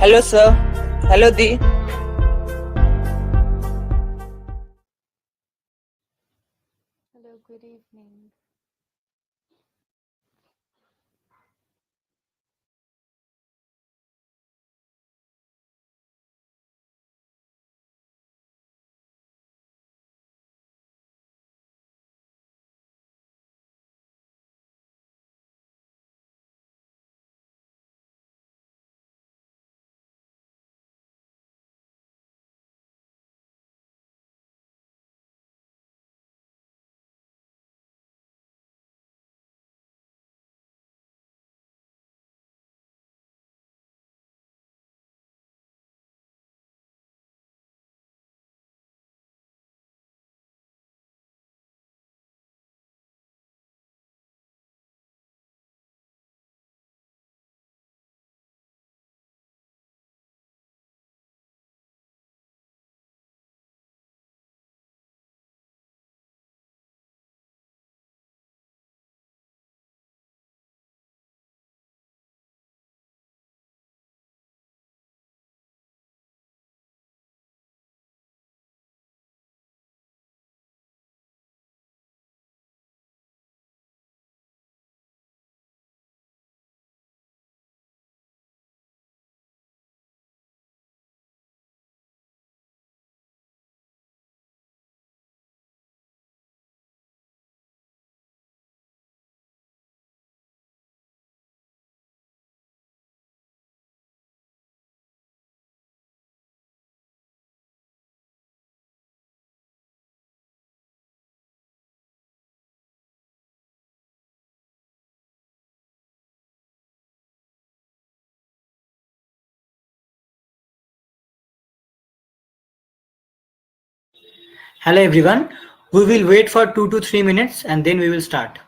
Hello, sir. Hello, Di. Hello, good evening. Hello everyone. We will wait for 2 to 3 minutes and then we will start.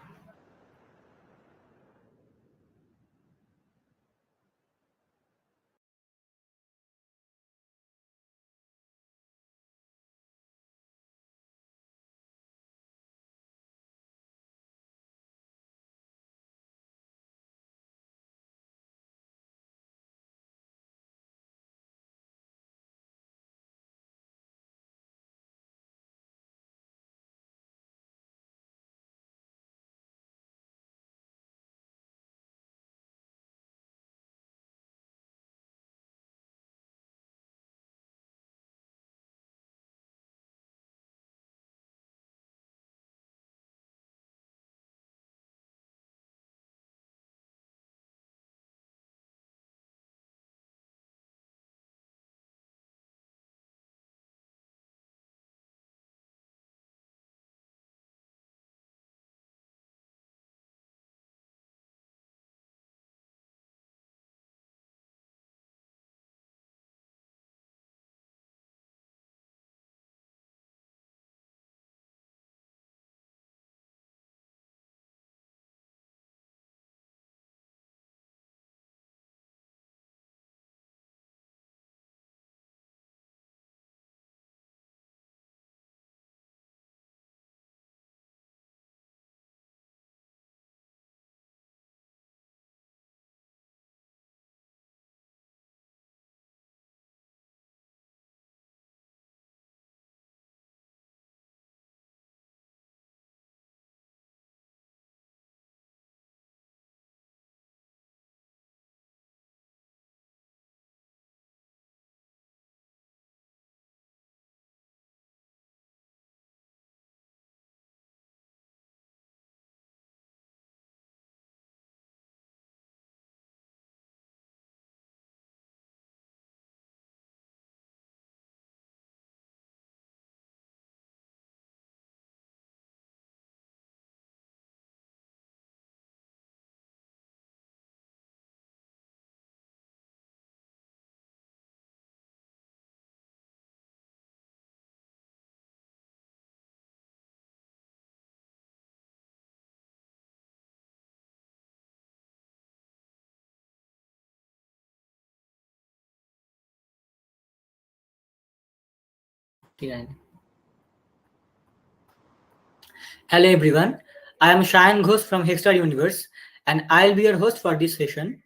Hello everyone. I am Shayan Ghosh from Hex-Star Universe and I'll be your host for this session.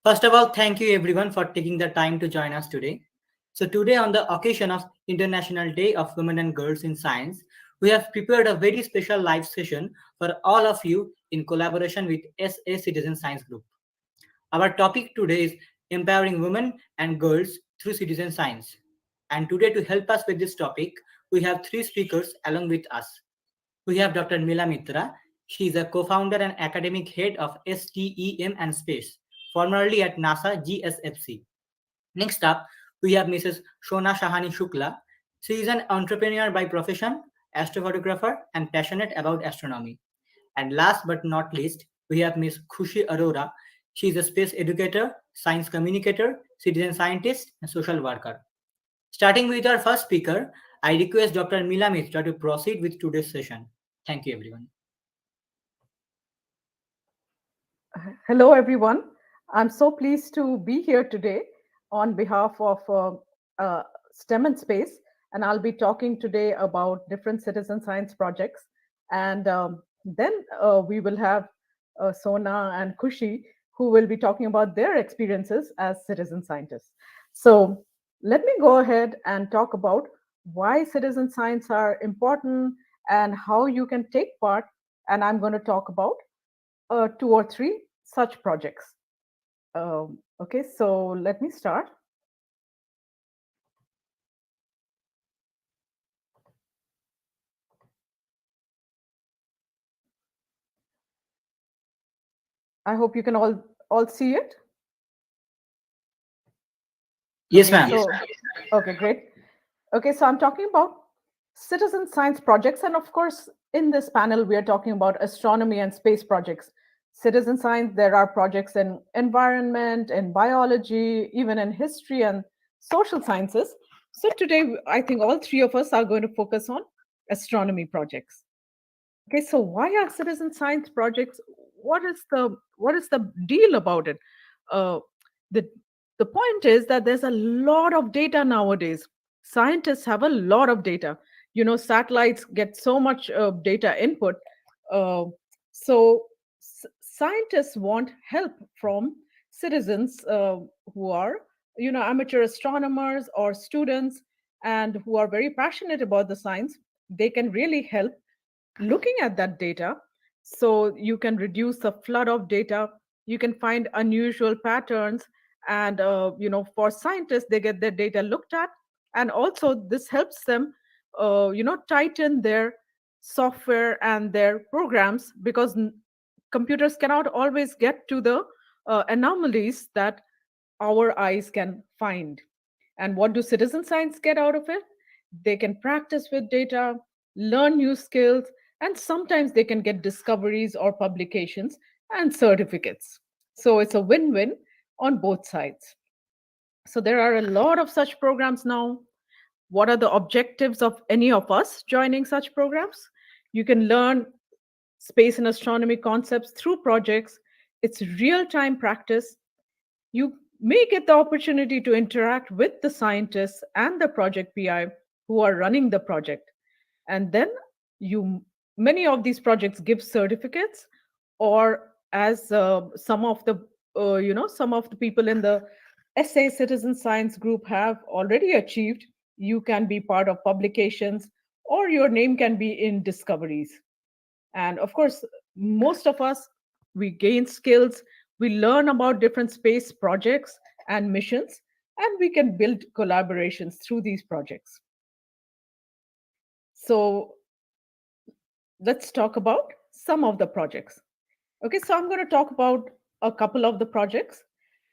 First of all, thank you everyone for taking the time to join us today. So, today, on the occasion of International Day of Women and Girls in Science, we have prepared a very special live session for all of you in collaboration with SA Citizen Science Group. Our topic today is empowering women and girls through citizen science. And today, to help us with this topic, we have three speakers along with us. We have Dr. Mila Mitra. She is a co-founder and academic head of STEM and Space, formerly at NASA GSFC. Next up, we have Mrs. Shona Shahani Shukla. She is an entrepreneur by profession, astrophotographer, and passionate about astronomy. And last but not least, we have Ms. Khushi Arora. She is a space educator, science communicator, citizen scientist, and social worker. Starting with our first speaker, I request Dr. Mila Mitra to proceed with today's session. Thank you, everyone. Hello, everyone. I'm so pleased to be here today on behalf of STEM and Space, and I'll be talking today about different citizen science projects. And then we will have Sona and Kushi, who will be talking about their experiences as citizen scientists. So let me go ahead and talk about why citizen science are important and how you can take part. And I'm going to talk about two or three such projects. Okay, so let me start. I hope you can all see it. Yes, Okay, ma'am. so okay, great. Okay, so I'm talking about citizen science projects, and of course, in this panel, we are talking about astronomy and space projects. Citizen science, there are projects in environment, in biology, even in history and social sciences. So today, I think all three of us are going to focus on astronomy projects. Okay, so why are citizen science projects? What is the deal about it? Uh, the the point is that there's a lot of data nowadays. Scientists have a lot of data. Satellites get so much data input. Uh, so scientists want help from citizens who are, amateur astronomers or students, and who are very passionate about the science. They can really help looking at that data, so you can reduce the flood of data. You can find unusual patterns, and for scientists, they get their data looked at, and also this helps them tighten their software and their programs, because computers cannot always get to the anomalies that our eyes can find. And what do citizen science get out of it? They can practice with data, learn new skills, and sometimes they can get discoveries or publications and certificates. So it's a win win on both sides. So there are a lot of such programs now. What are the objectives of any of us joining such programs? You can learn space and astronomy concepts through projects. It's real time practice. You may get the opportunity to interact with the scientists and the project PI who are running the project. And then you many of these projects give certificates, or as some of the people in the SA Citizen Science group have already achieved, you can be part of publications, or your name can be in discoveries. And of course, most of us, we gain skills, we learn about different space projects and missions, and we can build collaborations through these projects. So let's talk about some of the projects. Okay, so I'm going to talk about a couple of the projects.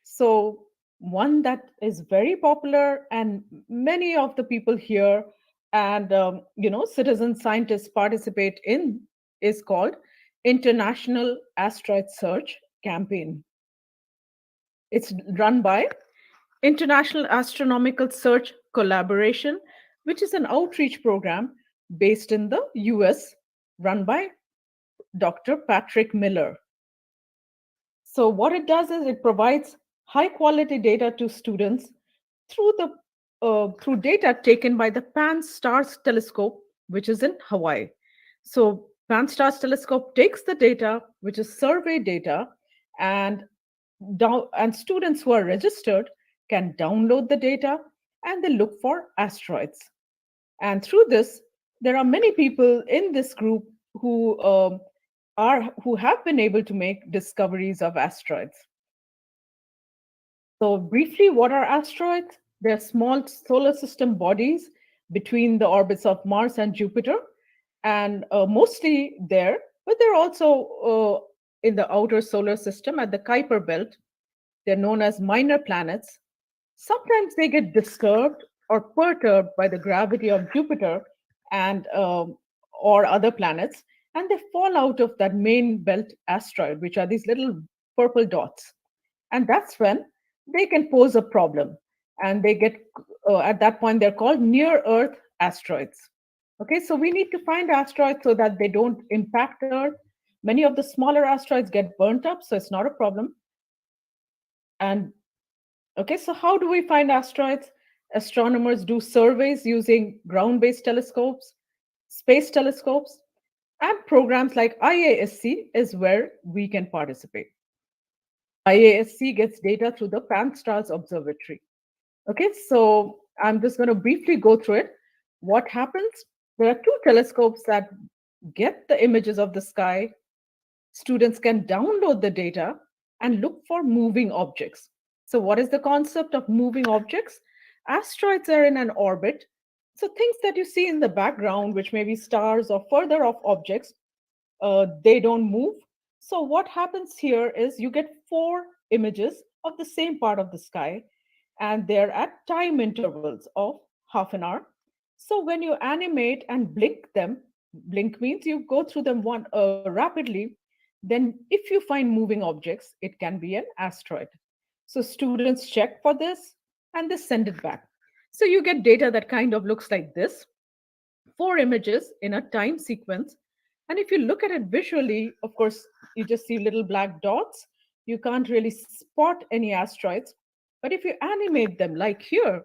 So one that is very popular, and many of the people here and citizen scientists participate in, is called International Asteroid Search Campaign. It's run by International Astronomical Search Collaboration, which is an outreach program based in the US, run by Dr. Patrick Miller. So what it does is it provides high quality data to students through data taken by the Pan-STARRS telescope, which is in Hawaii. So Pan-STARRS telescope takes the data, which is survey data, and and students who are registered can download the data and they look for asteroids. And through this, there are many people in this group who have been able to make discoveries of asteroids. So briefly, what are asteroids? They're small solar system bodies between the orbits of Mars and Jupiter, and mostly there, but they're also in the outer solar system at the Kuiper belt. They're known as minor planets. Sometimes they get disturbed or perturbed by the gravity of Jupiter and or other planets, and they fall out of that main belt asteroid, which are these little purple dots. And that's when they can pose a problem. And they get, at that point, they're called near Earth asteroids. Okay, so we need to find asteroids so that they don't impact Earth. Many of the smaller asteroids get burnt up, so it's not a problem. And okay, so how do we find asteroids? Astronomers do surveys using ground based telescopes, space telescopes, and programs like IASC is where we can participate. IASC gets data through the Pan-STARRS Observatory. Okay, so I'm just going to briefly go through it. What happens? There are two telescopes that get the images of the sky. Students can download the data and look for moving objects. So, what is the concept of moving objects? Asteroids are in an orbit. So, things that you see in the background, which may be stars or further off objects, they don't move. So, what happens here is you get four images of the same part of the sky, and they're at time intervals of half an hour. So, when you animate and blink them, blink means you go through them rapidly, then if you find moving objects, it can be an asteroid. So, students check for this and they send it back. So, you get data that kind of looks like this, four images in a time sequence. And if you look at it visually, of course, you just see little black dots. You can't really spot any asteroids. But if you animate them, like here,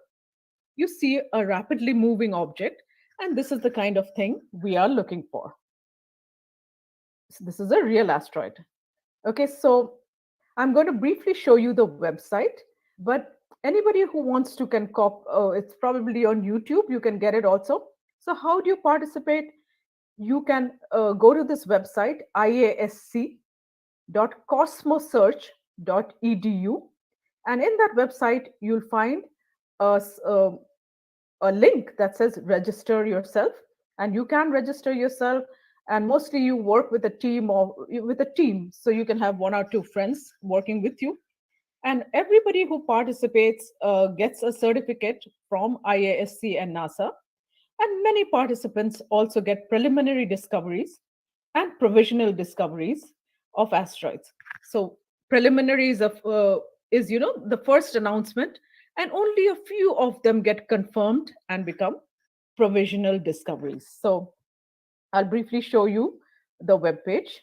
you see a rapidly moving object. And this is the kind of thing we are looking for. So this is a real asteroid. Okay, so I'm going to briefly show you the website, but anybody who wants to can it's probably on YouTube. You can get it also. So how do you participate? You can go to this website, iasc.cosmosearch.edu, and in that website you'll find a, a link that says register yourself, and you can register yourself. And mostly you work with a team so you can have one or two friends working with you, and everybody who participates gets a certificate from IASC and NASA. And many participants also get preliminary discoveries and provisional discoveries of asteroids. So preliminaries is the first announcement, and only a few of them get confirmed and become provisional discoveries. So I'll briefly show you the web page.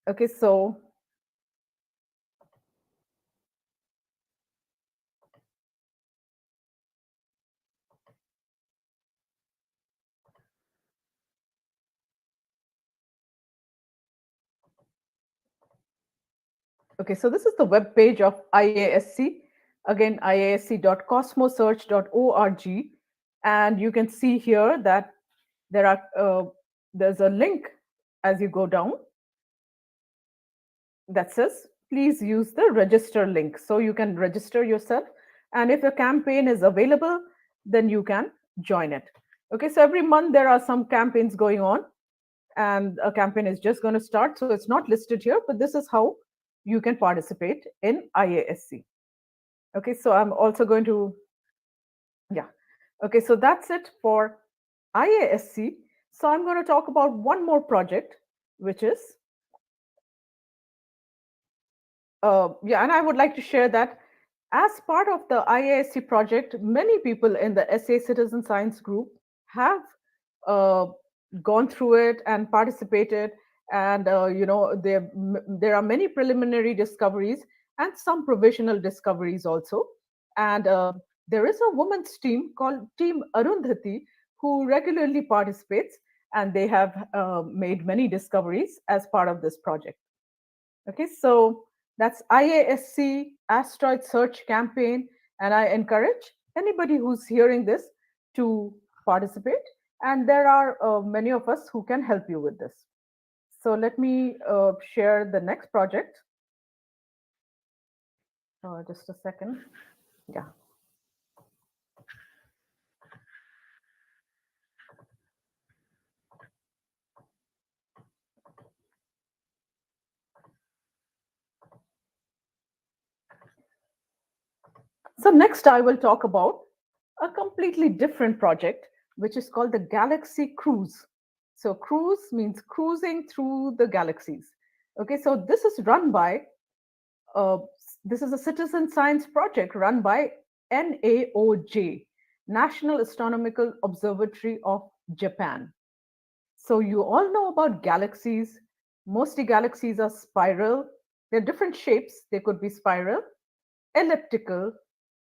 Okay, so okay, so this is the web page of IASC. Again, iasc.cosmosearch.org, and you can see here that there's a link as you go down that says please use the register link, so you can register yourself, and if a campaign is available, then you can join it. Okay, so every month there are some campaigns going on, and a campaign is just going to start, so it's not listed here, but this is how you can participate in IASC. Okay, so I'm also going to, yeah. Okay, so that's it for IASC. So I'm going to talk about one more project, which is, and I would like to share that as part of the IASC project, many people in the SA Citizen Science group have uh, gone through it and participated. And there are many preliminary discoveries and some provisional discoveries also. And there is a women's team called Team Arundhati who regularly participates, and they have made many discoveries as part of this project. Okay, so that's IASC Asteroid Search Campaign, and I encourage anybody who's hearing this to participate. And there are many of us who can help you with this. So let me share the next project. Just a second. Yeah. So next I will talk about a completely different project, which is called the Galaxy Cruise. So cruise means cruising through the galaxies. Okay, so this is run by, uh, this is a citizen science project run by NAOJ, National Astronomical Observatory of Japan. So you all know about galaxies. Mostly galaxies are spiral. They're different shapes. They could be spiral, elliptical,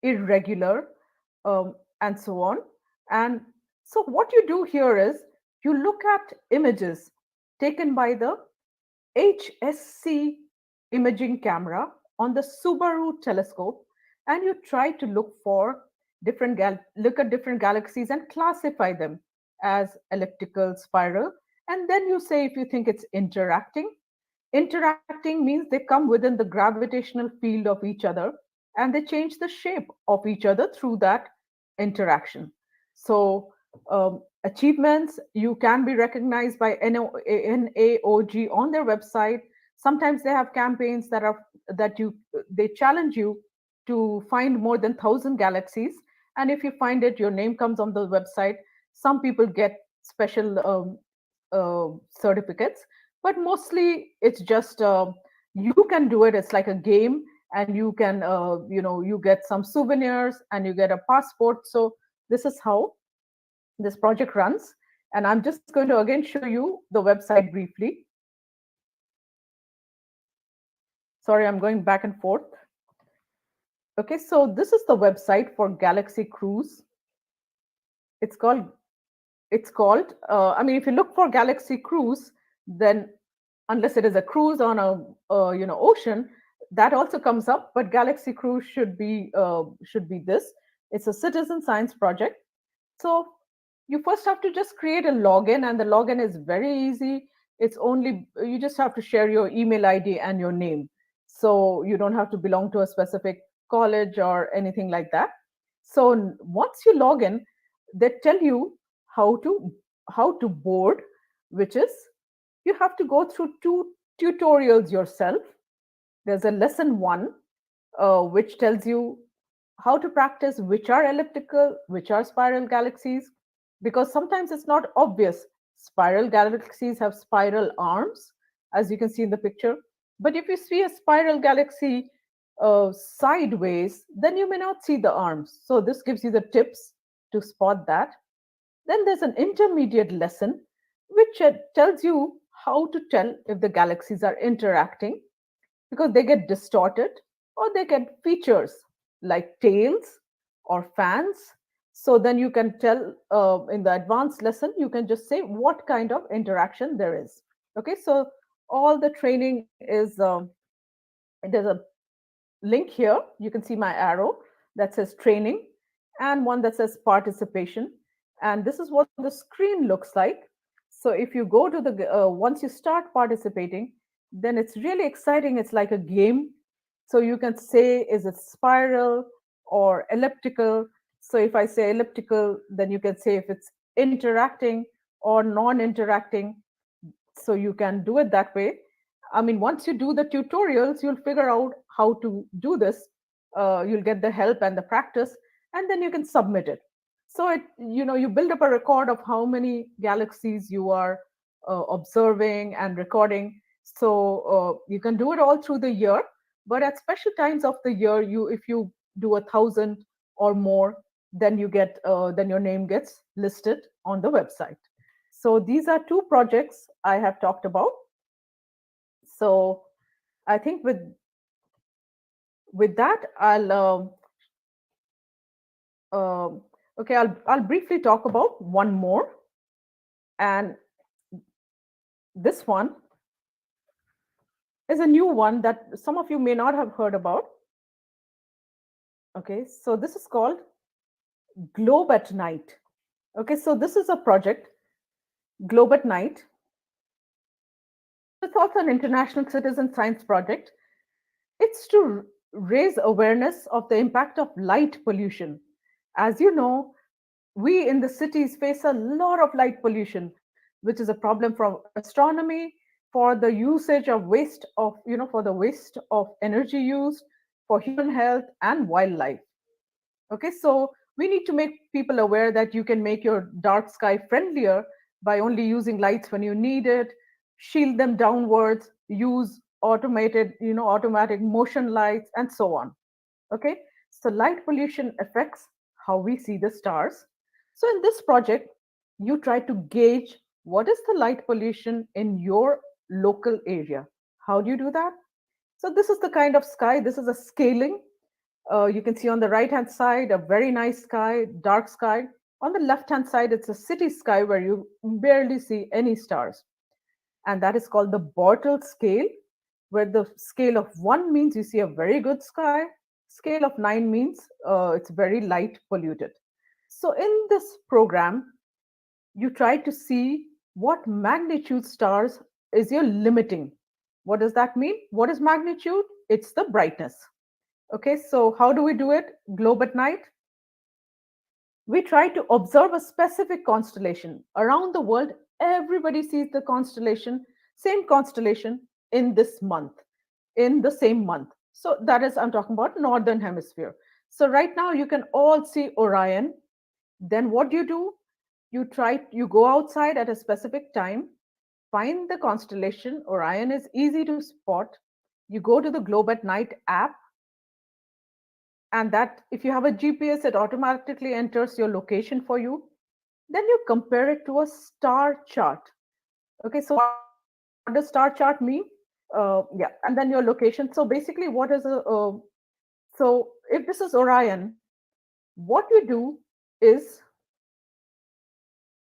irregular, and so on. And so what you do here is you look at images taken by the HSC imaging camera on the Subaru telescope, and you try to look for look at different galaxies and classify them as elliptical, spiral, and then you say if you think it's interacting. Interacting means they come within the gravitational field of each other and they change the shape of each other through that interaction. So, achievements, you can be recognized by NAOG on their website. Sometimes they have campaigns that you they challenge you to find more than 1,000 galaxies, and if you find it, your name comes on the website. Some people get special certificates, but mostly it's just you can do it. It's like a game, and you can you get some souvenirs and you get a passport. So this is how this project runs, and I'm just going to again show you the website briefly. Sorry, I'm going back and forth. Okay, so this is the website for Galaxy Cruise. It's called I mean, if you look for Galaxy Cruise, then unless it is a cruise on a ocean, that also comes up, but Galaxy Cruise should be this. It's a citizen science project. So you first have to just create a login, and the login is very easy. It's only, you just have to share your email ID and your name, so you don't have to belong to a specific college or anything like that. So once you log in, they tell you how to board, which is you have to go through two tutorials yourself. There's a lesson one, which tells you how to practice which are elliptical, which are spiral galaxies, because sometimes it's not obvious. Spiral galaxies have spiral arms, as you can see in the picture. But if you see a spiral galaxy sideways, then you may not see the arms. So this gives you the tips to spot that. Then there's an intermediate lesson, which tells you how to tell if the galaxies are interacting, because they get distorted or they get features like tails or fans. So then you can tell in the advanced lesson, you can just say what kind of interaction there is. Okay, so all the training is, there's a link here. You can see my arrow that says training and one that says participation. And this is what the screen looks like. So if you go to the, once you start participating, then it's really exciting. It's like a game. So you can say, is it spiral or elliptical? So if I say elliptical, then you can say if it's interacting or non-interacting. So you can do it that way. I mean, once you do the tutorials, you'll figure out how to do this. You'll get the help and the practice, and then you can submit it. So you build up a record of how many galaxies you are observing and recording. So you can do it all through the year, but at special times of the year, if you do 1,000 or more, then then your name gets listed on the website. So these are two projects I have talked about. So I think with that, okay, I'll briefly talk about one more, and This one is a new one that some of you may not have heard about. Okay, so this is called Globe at Night. Okay, so this is a project, Globe at Night. It's also an international citizen science project. It's to raise awareness of the impact of light pollution. As you know, we in the cities face a lot of light pollution, which is a problem for astronomy, for the usage of waste of, for the waste of energy used, for human health and wildlife. Okay, so we need to make people aware that you can make your dark sky friendlier by only using lights when you need it, shield them downwards, use automatic motion lights, and so on. Okay, so light pollution affects how we see the stars. So in this project, you try to gauge what is the light pollution in your local area. How do you do that? So this is the kind of sky. This is a scaling. You can see on the right hand side a very nice sky, dark sky. On the left hand side, it's a city sky where you barely see any stars. And that is called the Bortle scale, where the scale of 1 means you see a very good sky, scale of 9 means it's very light polluted. So in this program, you try to see what magnitude stars is your limiting. What does that mean? What is magnitude? It's the brightness. Okay, so how do we do it? Globe at night. We try to observe a specific constellation. Around the world, everybody sees the constellation, same constellation in this month, in the same month. So that is, I'm talking about Northern Hemisphere. So right now you can all see Orion. Then what do? You go outside at a specific time, find the constellation. Orion is easy to spot. You go to the Globe at Night app, and that if you have a GPS, it automatically enters your location for you. Then you compare it to a star chart. Okay, so what does star chart mean? Yeah, and then your location. So basically, what is a so if this is Orion, what you do is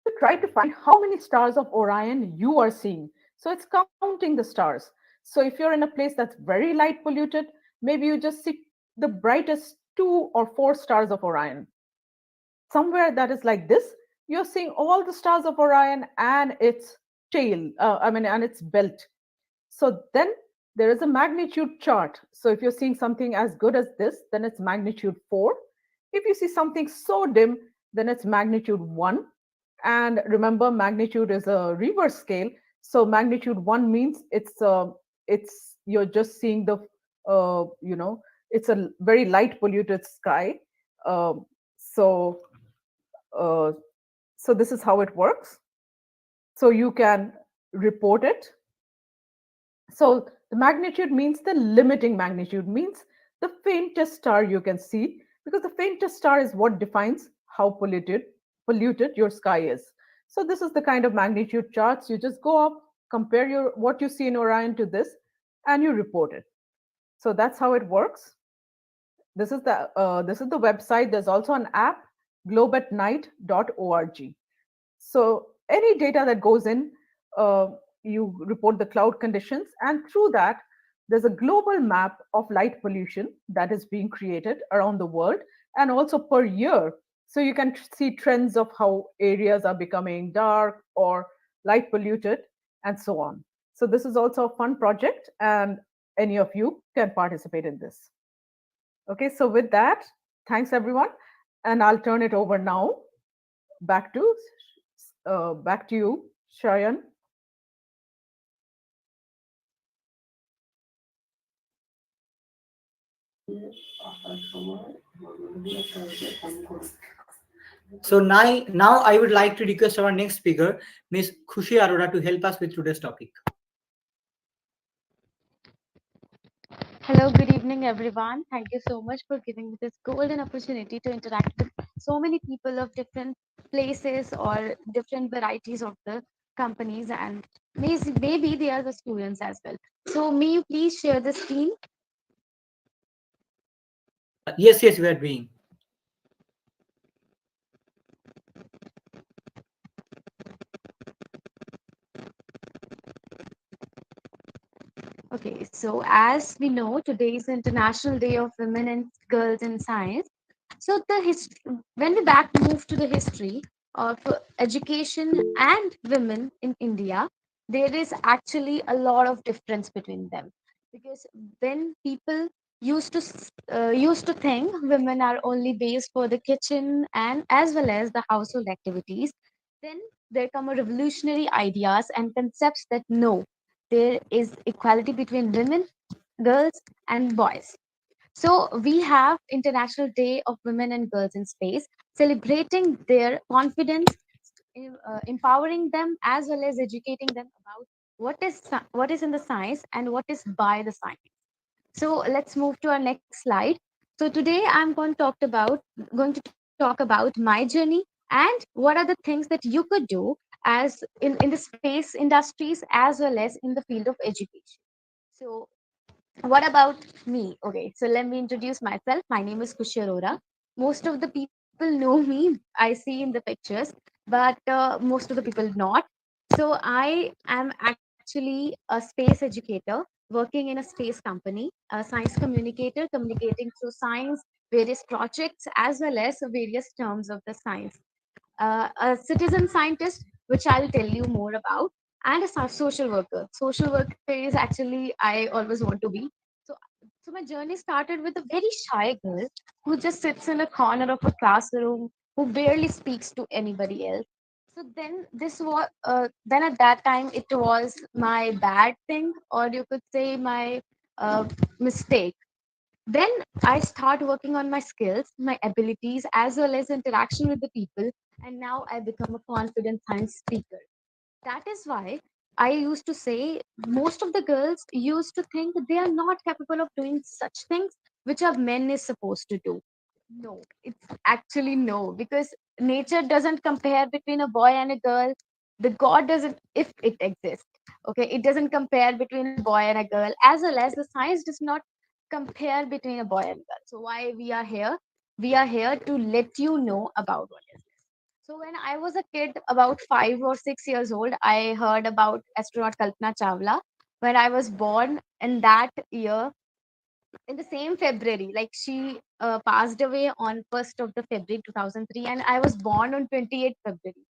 you try to find how many stars of Orion you are seeing. So it's counting the stars. So if you're in a place that's very light polluted, maybe you just see the brightest 2 or 4 stars of Orion. Somewhere that is like this, you're seeing all the stars of Orion and its tail, and its belt. So then there is a magnitude chart. So if you're seeing something as good as this, then it's magnitude 4. If you see something so dim, then it's magnitude 1. And remember, magnitude is a reverse scale. So magnitude 1 means it's you're just seeing the it's a very light polluted sky. Um, so uh, so this is how it works. So you can report it. So the magnitude means the limiting magnitude, means the faintest star you can see, because the faintest star is what defines how polluted your sky is. So this is the kind of magnitude charts. You just go up, compare your what you see in Orion to this, and you report it. So that's how it works. This is the website. There's also an app, globeatnight.org. So any data that goes in, uh, you report the cloud conditions, and through that, there's a global map of light pollution that is being created around the world and also per year. So you can see trends of how areas are becoming dark or light polluted and so on. So this is also a fun project, and any of you can participate in this. Okay, so with that, thanks everyone, and I'll turn it over now back to you, Shayan. So now I would like to request our next speaker, Ms. Khushi Arora, to help us with today's topic. Hello, good evening, everyone. Thank you so much for giving me this golden opportunity to interact with so many people of different places or different varieties of the companies, and maybe they are the students as well. So, may you please share the screen? Yes, we are doing. Okay, so as we know, today is International Day of Women and Girls in Science. So when we back move to the history of education and women in India, there is actually a lot of difference between them, because when people used to think women are only based for the kitchen and as well as the household activities, then there come a revolutionary ideas and concepts that no, there is equality between women, girls, and boys. So we have International Day of Women and Girls in Space, celebrating their confidence, empowering them as well as educating them about what is in the science and what is by the science. So let's move to our next slide. So today I'm going to talk about my journey and what are the things that you could do as in the space industries as well as in the field of education. So what about me? Okay, so let me introduce myself. My name is Kushi Arora. Most of the people know me, I see in the pictures, but most of the people not. So I am actually a space educator working in a space company, a science communicator, communicating through science, various projects, as well as various terms of the science, a citizen scientist, which I'll tell you more about, and a social worker. Social worker is actually I always want to be. So, so my journey started with a very shy girl who just sits in a corner of a classroom, who barely speaks to anybody else. So then at that time it was my bad thing, or you could say my uh, mistake. Then I start working on my skills, my abilities, as well as interaction with the people, and now I become a confident science speaker. That is why I used to say most of the girls used to think they are not capable of doing such things which a man is supposed to do. No, it's actually no, because nature doesn't compare between a boy and a girl. The God doesn't, if it exists. Okay, it doesn't compare between a boy and a girl, as well as the science does not compare between a boy and girl. So why we are here? We are here to let you know about what is this. So when I was a kid, about 5 or 6 years old, I heard about astronaut Kalpana Chawla. When I was born in that year, in the same February, like she passed away on 1st of the February 2003, and I was born on 28th February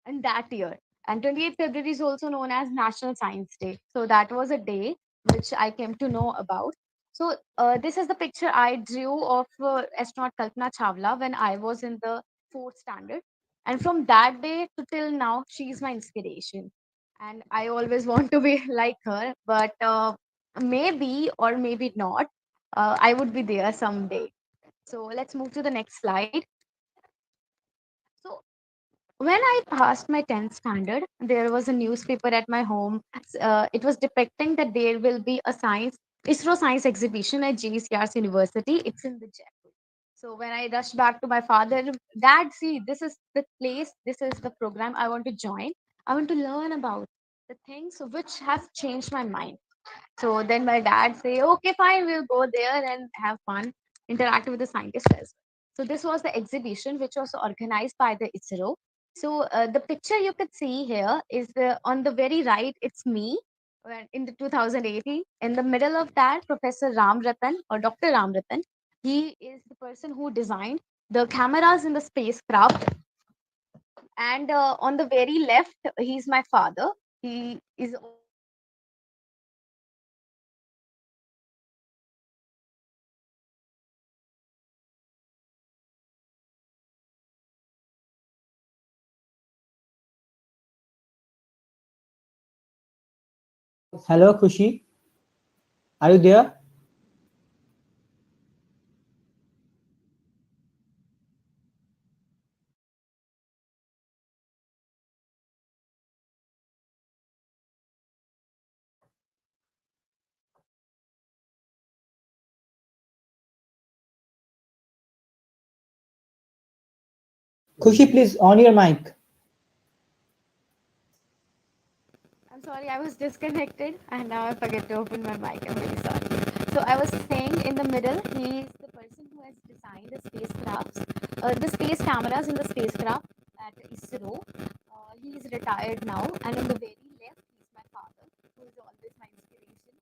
in that year. And 28th February is also known as National Science Day. So that was a day which I came to know about. So this is the picture I drew of astronaut Kalpana Chawla when I was in the fourth standard. And from that day to till now, she is my inspiration. And I always want to be like her, but maybe or maybe not, I would be there someday. So let's move to the next slide. So when I passed my 10th standard, there was a newspaper at my home. It was depicting that there will be a ISRO science exhibition at JCR's University. It's in the Jaipur. So when I rushed back to my father, Dad, see, this is the place, this is the program I want to join. I want to learn about the things which have changed my mind. So then my dad say, okay, fine, we'll go there and have fun, interact with the scientists as well. So this was the exhibition which was organized by the ISRO. So the picture you could see here is on the very right, it's me in the 2018. In the middle of that, Professor Ram Ratan or Dr. Ram Ratan, he is the person who designed the cameras in the spacecraft. And on the very left, he's my father. He is also the person who designed the rocket which launched Hello, Kushi. Are you there? Kushi, please on your mic. I'm sorry, I was disconnected and now I forget to open my mic. I'm really sorry. So I was saying in the middle, he is the person who has designed the spacecrafts, the space cameras in the spacecraft at ISRO. He is retired now, and on the very left, he's my father, who is always my inspiration.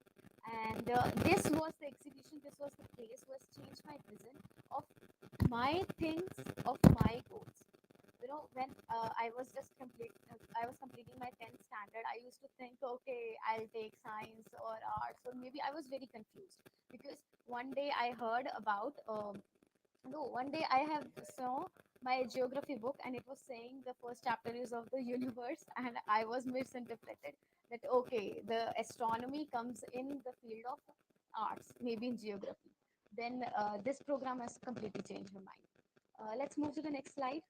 And this was the exhibition, this was the place who has changed my vision of my things, of my goals. When I was I was completing my 10th standard, I used to think, okay, I'll take science or arts, or maybe I was very confused because one day I heard about no, one day I have saw my geography book and it was saying the first chapter is of the universe, and I was misinterpreted that okay, the astronomy comes in the field of arts, maybe in geography. Then this program has completely changed my mind. Let's move to the next slide.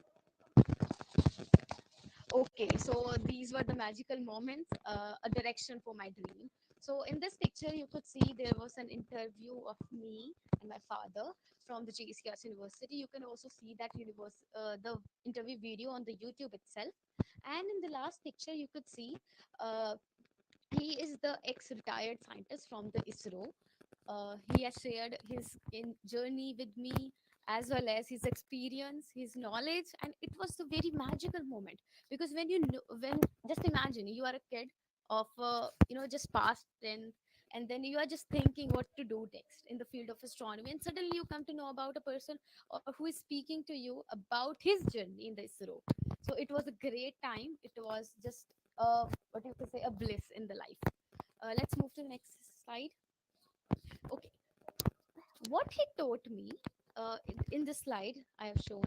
Okay, so these were the magical moments, a direction for my dream. So in this picture, you could see there was an interview of me and my father from the JCR University. You can also see that the interview video on the YouTube itself. And in the last picture, you could see uh, he is the ex-retired scientist from the ISRO. He has shared his journey with me, as well as his experience, his knowledge, and it was a very magical moment because when you know, when just imagine you are a kid of just past 10th, and then you are just thinking what to do next in the field of astronomy, and suddenly you come to know about a person who is speaking to you about his journey in the ISRO. So it was a great time. It was just what you could say, a bliss in the life. Let's move to the next slide. Okay, what he taught me in this slide I have shown,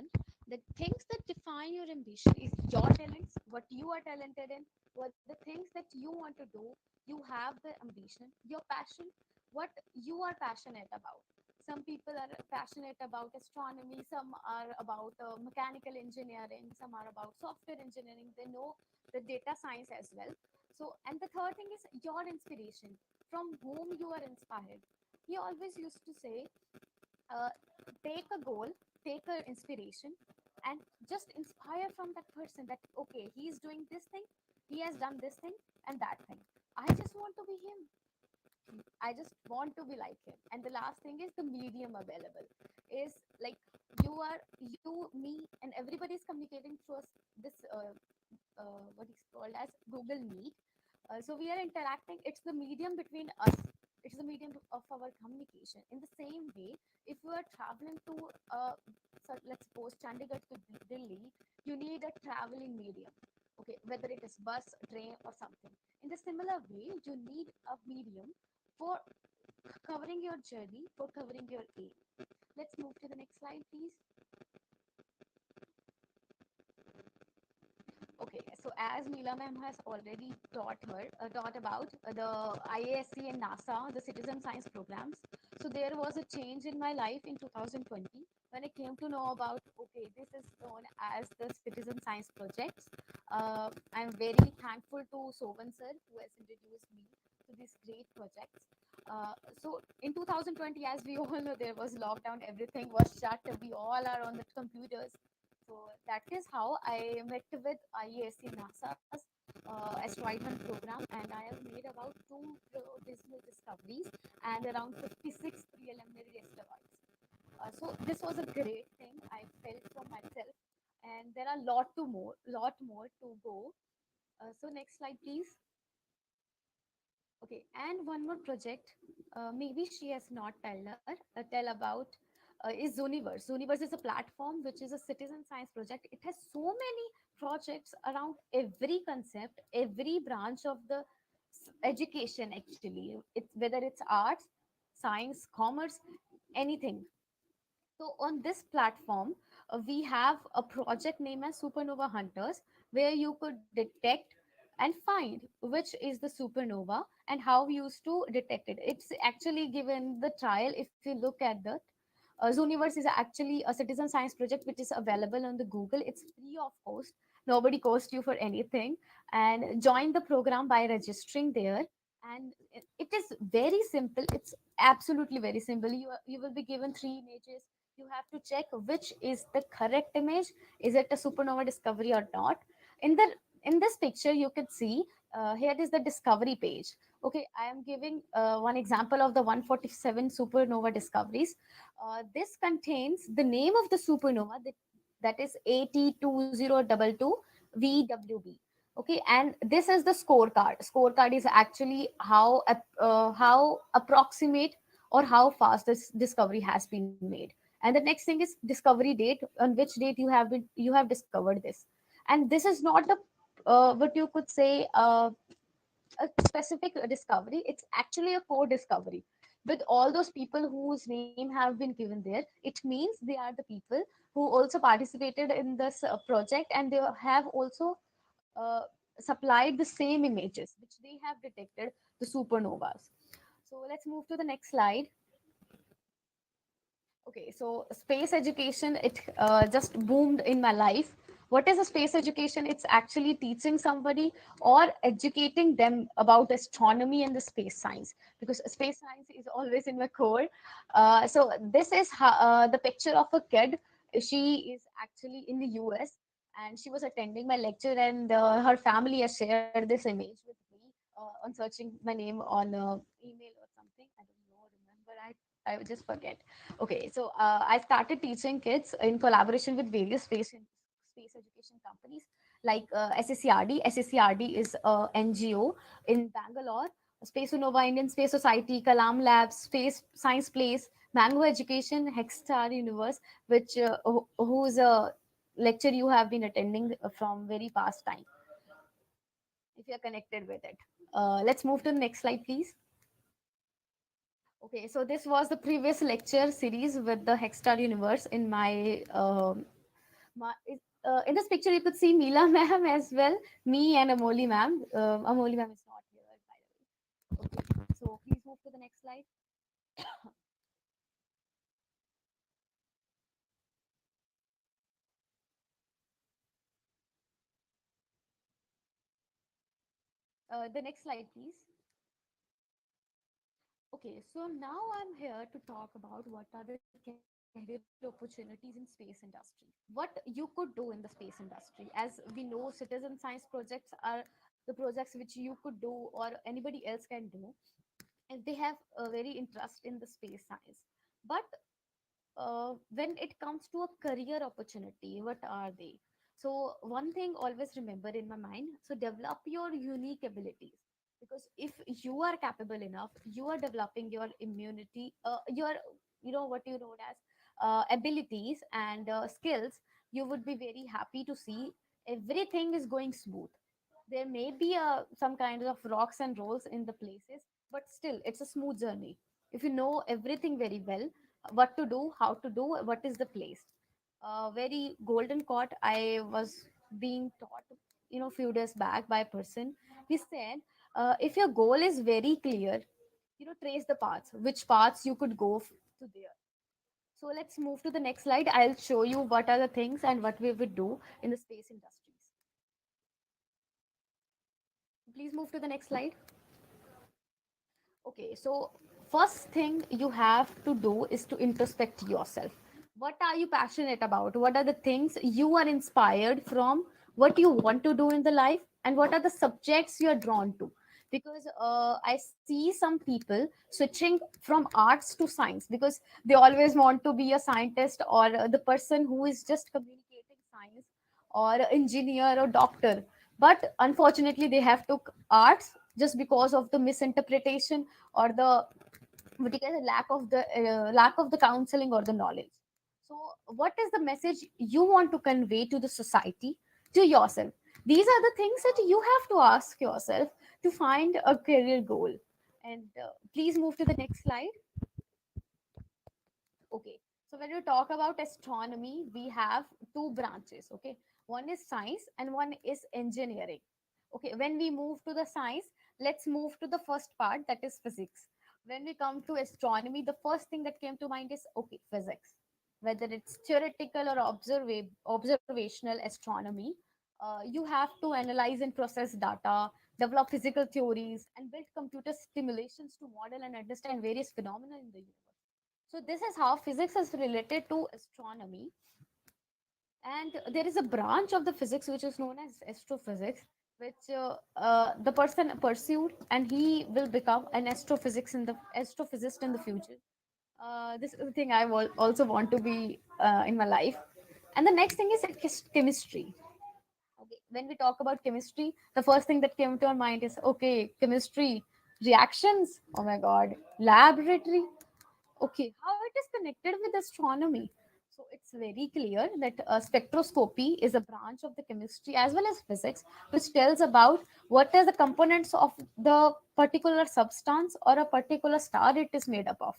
the things that define your ambition is your talents, what you are talented in, what the things that you want to do. You have the ambition, your passion, what you are passionate about. Some people are passionate about astronomy, some are about mechanical engineering, some are about software engineering. They know the data science as well. So, and the third thing is your inspiration, from whom you are inspired. He always used to say, uh, take a goal, take a inspiration, and just inspire from that person that okay, he's doing this thing, he has done this thing and that thing. I just want to be him. I just want to be like him. And the last thing is the medium available is like you, me, and everybody is communicating through this what is called as Google Meet. So we are interacting. It's the medium between us. It's the medium of our communication. In the same way, if you are traveling to, so let's suppose Chandigarh to Delhi, you need a traveling medium. Okay, whether it is bus, train, or something. In the similar way, you need a medium for covering your journey, for covering your aim. Let's move to the next slide, please. Okay, so as Neela ma'am has already taught about the IASC and NASA, the citizen science programs. So there was a change in my life in 2020 when I came to know about, okay, this is known as the citizen science projects. I'm very thankful to Sovan sir who has introduced me to these great projects. So in 2020, as we all know, there was lockdown, everything was shut. We all are on the computers. So that is how I met with IESC NASA's asteroid hunt program, and I have made about two dismal discoveries and around 56 preliminary asteroids. So this was a great thing I felt for myself, and there are lot more to go. So next slide, please. Okay, and one more project, maybe she has not tell about, is Zooniverse. Zooniverse is a platform which is a citizen science project. It has so many projects around every concept, every branch of the education. Actually, it's whether it's arts, science, commerce, anything. So on this platform, we have a project named as Supernova Hunters, where you could detect and find which is the supernova and how we used to detect it. It's actually given the trial. If you look at that, Zooniverse is actually a citizen science project which is available on the Google. It's free of cost. Nobody costs you for anything. And join the program by registering there. And it is very simple. It's absolutely very simple. You will be given three images. You have to check which is the correct image. Is it a supernova discovery or not? In the in this picture, you could see here is the discovery page. Okay, I am giving one example of the 147 supernova discoveries. This contains the name of the supernova that is AT2022 VWB. Okay, and this is the scorecard is actually how approximate or how fast this discovery has been made. And the next thing is discovery date, on which date you have discovered this. And this is not the what you could say a specific discovery. It's actually a core discovery with all those people whose name have been given there. It means they are the people who also participated in this project, and they have also uh, supplied the same images which they have detected, the supernovas. So let's move to the next slide. Okay, so space education, it just boomed in my life. What is a space education? It's actually teaching somebody or educating them about astronomy and the space science, because space science is always in my core. So this is the picture of a kid. She is actually in the US, and she was attending my lecture, and her family has shared this image with me on searching my name on email or something. I don't know, remember, I would just forget. Okay, so I started teaching kids in collaboration with various space education companies like SSCRD. SSCRD is a NGO in Bangalore. Space Nova, Indian Space Society, Kalam Labs, Space Science Place, Mango Education, Hex-Star Universe, which whose lecture you have been attending from very past time, if you're connected with it. Let's move to the next slide, please. Okay, so this was the previous lecture series with the Hex-Star Universe. In my, in this picture, you could see Meela ma'am as well, me and Amoli ma'am. Amoli ma'am is not here, by the way. Okay, so please move to the next slide. The next slide, please. Okay, so now I'm here to talk about what are the career opportunities in space industry. What you could do in the space industry. As we know, citizen science projects are the projects which you could do or anybody else can do if they have a very interest in the space science. But when it comes to a career opportunity, what are they? So one thing always remember in my mind, so develop your unique abilities, because if you are capable enough, you are developing your immunity, your, you know, what you know as abilities and skills, you would be very happy to see everything is going smooth. There may be some kind of rocks and rolls in the places, but still it's a smooth journey if you know everything very well, what to do, how to do, what is the place. Very golden quote I was being taught, you know, few days back by a person. He said, if your goal is very clear, you know, trace the paths, which paths you could go to there. So let's move to the next slide. I'll show you what are the things and what we would do in the space industries. Please move to the next slide. Okay, so first thing you have to do is to introspect yourself. What are you passionate about? What are the things you are inspired from? What you want to do in the life? And what are the subjects you are drawn to? Because I see some people switching from arts to science because they always want to be a scientist or the person who is just communicating science or engineer or doctor, but unfortunately they have took arts just because of the misinterpretation or the what you can say, lack of the counseling or the knowledge. So what is the message you want to convey to the society, to yourself? These are the things that you have to ask yourself to find a career goal. And please move to the next slide. Okay, so when we talk about astronomy, we have two branches. Okay, one is science and one is engineering. Okay, when we move to the science, let's move to the first part, that is physics. When we come to astronomy, the first thing that came to mind is okay, physics. Whether it's theoretical or observational astronomy, you have to analyze and process data, develop physical theories, and build computer simulations to model and understand various phenomena in the universe. So this is how physics is related to astronomy. And there is a branch of the physics which is known as astrophysics, which the person pursued, and he will become an astrophysicist in the future. This is the thing I will also want to be in my life. And the next thing is chemistry. Okay, when we talk about chemistry, the first thing that came to our mind is, okay, chemistry, reactions. Oh my God, laboratory. Okay, how it is connected with astronomy? So it's very clear that spectroscopy is a branch of the chemistry as well as physics, which tells about what are the components of the particular substance or a particular star it is made up of.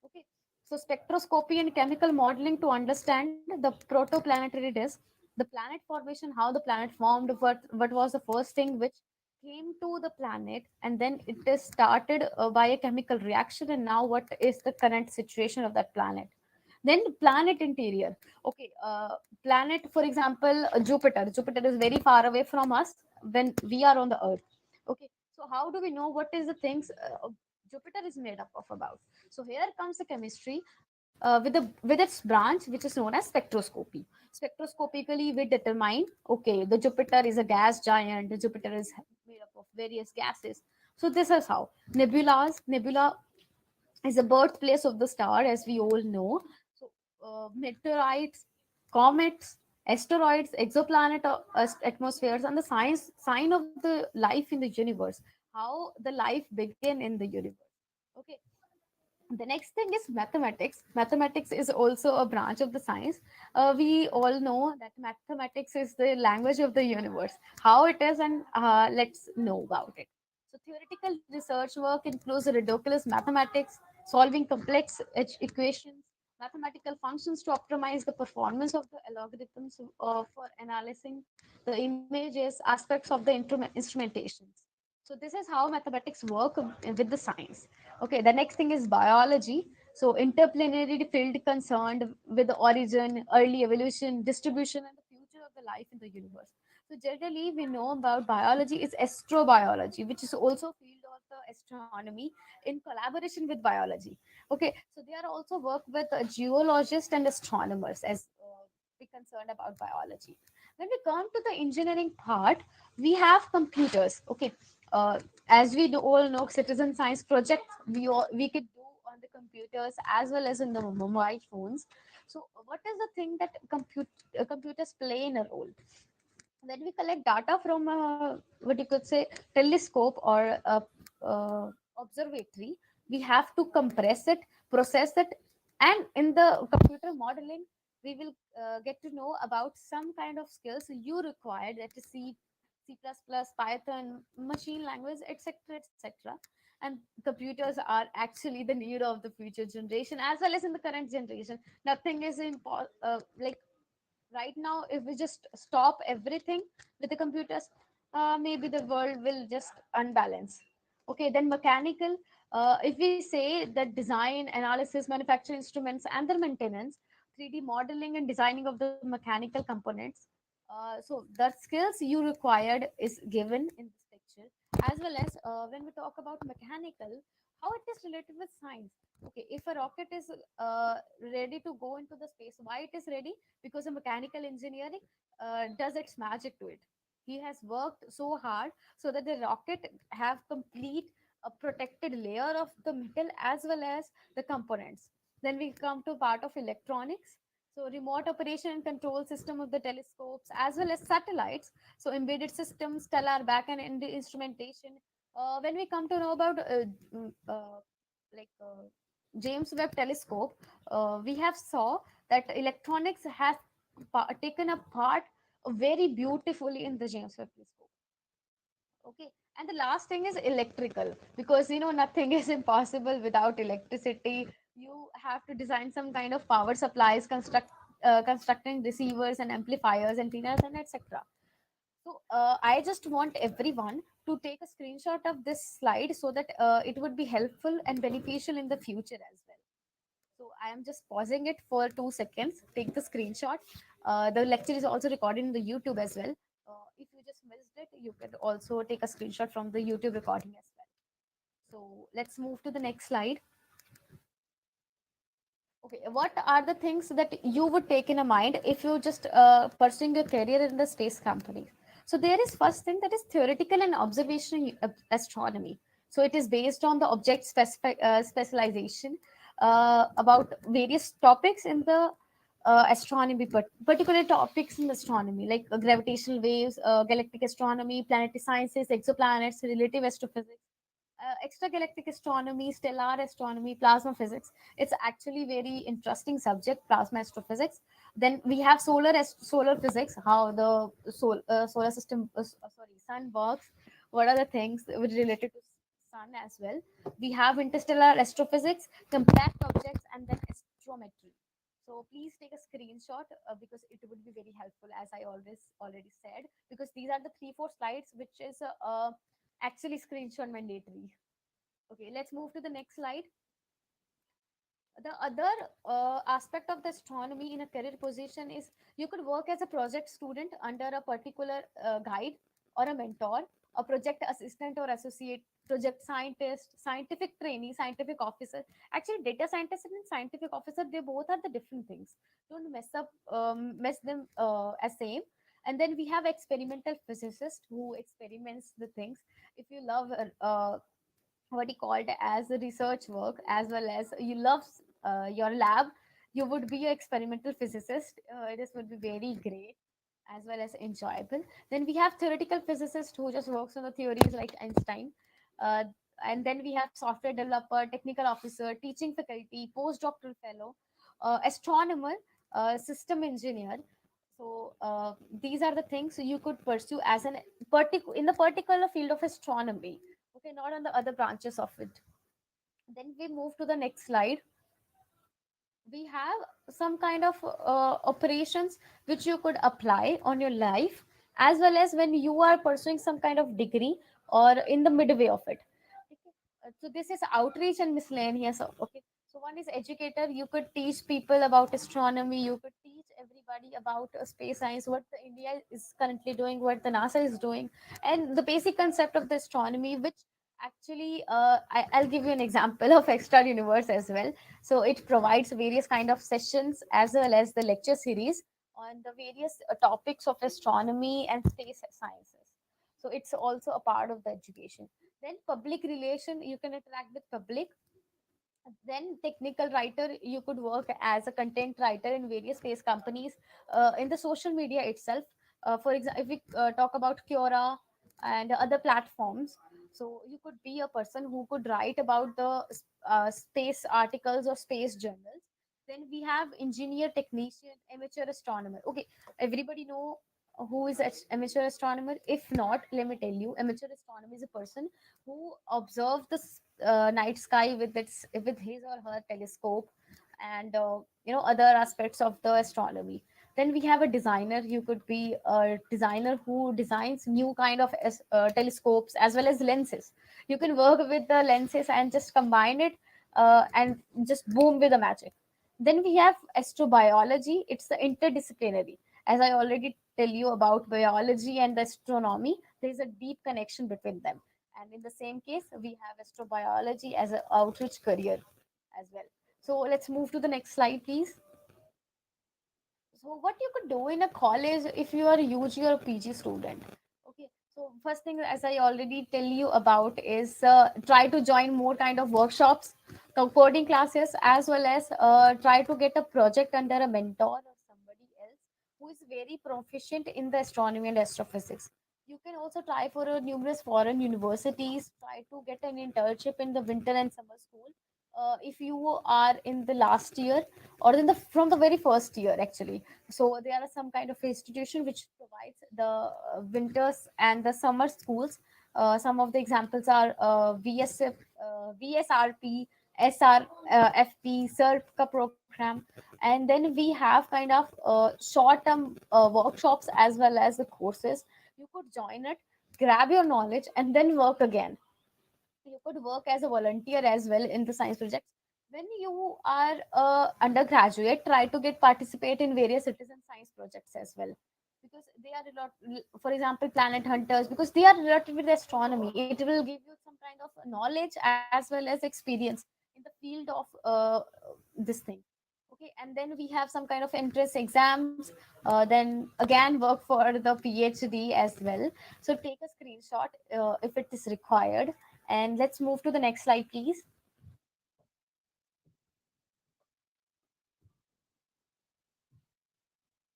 Okay, so spectroscopy and chemical modeling to understand the protoplanetary disk, the planet formation, how the planet formed, what was the first thing which came to the planet, and then it is started by a chemical reaction, and now what is the current situation of that planet. Then planet interior. Okay, planet, for example, Jupiter is very far away from us when we are on the earth. Okay, so how do we know what is the things Jupiter is made up of about? So here comes the chemistry with its branch, which is known as spectroscopy. Spectroscopically, we determine, okay, the Jupiter is a gas giant. The Jupiter is made up of various gases. So this is how nebula is the birthplace of the star, as we all know. So meteorites, comets, asteroids, exoplanet atmospheres, and the science sign of the life in the universe. How the life began in the universe. Okay, the next thing is mathematics. Mathematics is also a branch of the science. We all know that mathematics is the language of the universe. How it is, and let's know about it. So theoretical research work includes ridiculous mathematics, solving complex equations, mathematical functions to optimize the performance of the algorithms for analyzing the images, aspects of the instrumentations. So this is how mathematics work with the science. Okay, the next thing is biology. So interplanetary field concerned with the origin, early evolution, distribution, and the future of the life in the universe. So generally, we know about biology is astrobiology, which is also field of the astronomy in collaboration with biology. Okay, so they are also work with geologists and astronomers as we concerned about biology. When we come to the engineering part, we have computers. Okay, as we all know, citizen science projects we could do on the computers as well as in the mobile phones. So what is the thing that computers play in a role? When we collect data from a, what you could say, telescope or a observatory, we have to compress it, process it, and in the computer modeling, we will get to know about some kind of skills you require, that is C++, Python, machine language, etc., etc. And computers are actually the need of the future generation as well as in the current generation. Nothing is like right now, if we just stop everything with the computers, maybe the world will just unbalance. Okay, then mechanical, if we say that design, analysis, manufacture instruments and their maintenance, 3D modeling and designing of the mechanical components. So the skills you required is given in this picture, as well as when we talk about mechanical, how it is related with science. Okay, if a rocket is ready to go into the space, why it is ready? Because the mechanical engineering does its magic to it. He has worked so hard so that the rocket have complete a protected layer of the metal as well as the components. Then we come to part of electronics. So remote operation and control system of the telescopes as well as satellites. So embedded systems, stellar backend and instrumentation. When we come to know about mm, uh, like James Webb Telescope, we have saw that electronics has taken a part very beautifully in the James Webb Telescope. Okay, and the last thing is electrical, because nothing is impossible without electricity. You have to design some kind of power supplies, constructing receivers and amplifiers, antennas, and etc. So I just want everyone to take a screenshot of this slide so that it would be helpful and beneficial in the future as well. So I am just pausing it for 2 seconds. Take the screenshot. The lecture is also recorded in the YouTube as well. If you just missed it, you can also take a screenshot from the YouTube recording as well. So let's move to the next slide. Okay, what are the things that you would take in a mind if you just pursuing your career in the space company? So there is first thing that is theoretical and observational astronomy. So it is based on the object specialization about various topics in the astronomy, but particular topics in astronomy like gravitational waves, galactic astronomy, planetary sciences, exoplanets, relative astrophysics, extragalactic astronomy, stellar astronomy, plasma physics. It's actually very interesting subject, plasma astrophysics. Then we have solar physics, how the solar system, sorry, sun works. What are the things related to sun as well? We have interstellar astrophysics, compact objects, and then astrometry. So please take a screenshot because it would be very helpful, as I already said, because these are the 3-4 slides, which is actually screenshot mandatory. Okay, let's move to the next slide. The other aspect of the astronomy in a career position is you could work as a project student under a particular guide or a mentor, a project assistant or associate, project scientist, scientific trainee, scientific officer. Actually, data scientist and scientific officer, they both are the different things. Don't mess them as same. And then we have experimental physicist who experiments the things. If you love what he called as the research work, as well as you love your lab, you would be an experimental physicist. This would be very great as well as enjoyable. Then we have theoretical physicist who just works on the theories like Einstein. uh, and then we have software developer, technical officer, teaching faculty, postdoctoral fellow, astronomer, system engineer. So these are the things you could pursue as an in the particular field of astronomy. Okay, not on the other branches of it. Then we move to the next slide. We have some kind of operations which you could apply on your life, as well as when you are pursuing some kind of degree or in the midway of it. Okay. So this is outreach and miscellaneous. Okay, so one is educator. You could teach people about astronomy, you could teach everybody about space science, what the India is currently doing, what the NASA is doing, and the basic concept of the astronomy, which actually I'll give you an example of Hex-Star Universe as well. So it provides various kind of sessions as well as the lecture series on the various topics of astronomy and space sciences. So it's also a part of the education. Then public relation, you can interact with public. Then technical writer, you could work as a content writer in various space companies, in the social media itself. For example, if we talk about Quora and other platforms, so you could be a person who could write about the space articles or space journals. Then we have engineer, technician, amateur astronomer. Okay, everybody know who is amateur astronomer? If not, let me tell you, amateur astronomer is a person who observe the night sky with his or her telescope, and other aspects of the astronomy. Then we have a designer. You could be a designer who designs new kind of telescopes as well as lenses. You can work with the lenses and just combine it, and just boom with the magic. Then we have astrobiology. It's the interdisciplinary. As I already tell you about biology and the astronomy, there is a deep connection between them. And in the same case, we have astrobiology as an outreach career as well. So let's move to the next slide, please. So what you could do in a college if you are a UG or a PG student? Okay, so first thing, as I already tell you about, is try to join more kind of workshops, coding classes, as well as try to get a project under a mentor or somebody else who is very proficient in the astronomy and astrophysics. You can also try for numerous foreign universities, try to get an internship in the winter and summer school. If you are in the last year or in the from the very first year actually, so there are some kind of institution which provides the winters and the summer schools. Some of the examples are VSRP, SRFP, SERPCA program. And then we have kind of short term workshops as well as the courses. You could join it, grab your knowledge, and then work again. You could work as a volunteer as well in the science projects. When you are undergraduate, try to get participate in various citizen science projects as well, because they are a lot. For example, planet hunters, because they are related with astronomy, it will give you some kind of knowledge as well as experience in the field of this thing. Okay, and then we have some kind of entrance exams. Then again, work for the PhD as well. So take a screenshot if it is required. And let's move to the next slide, please.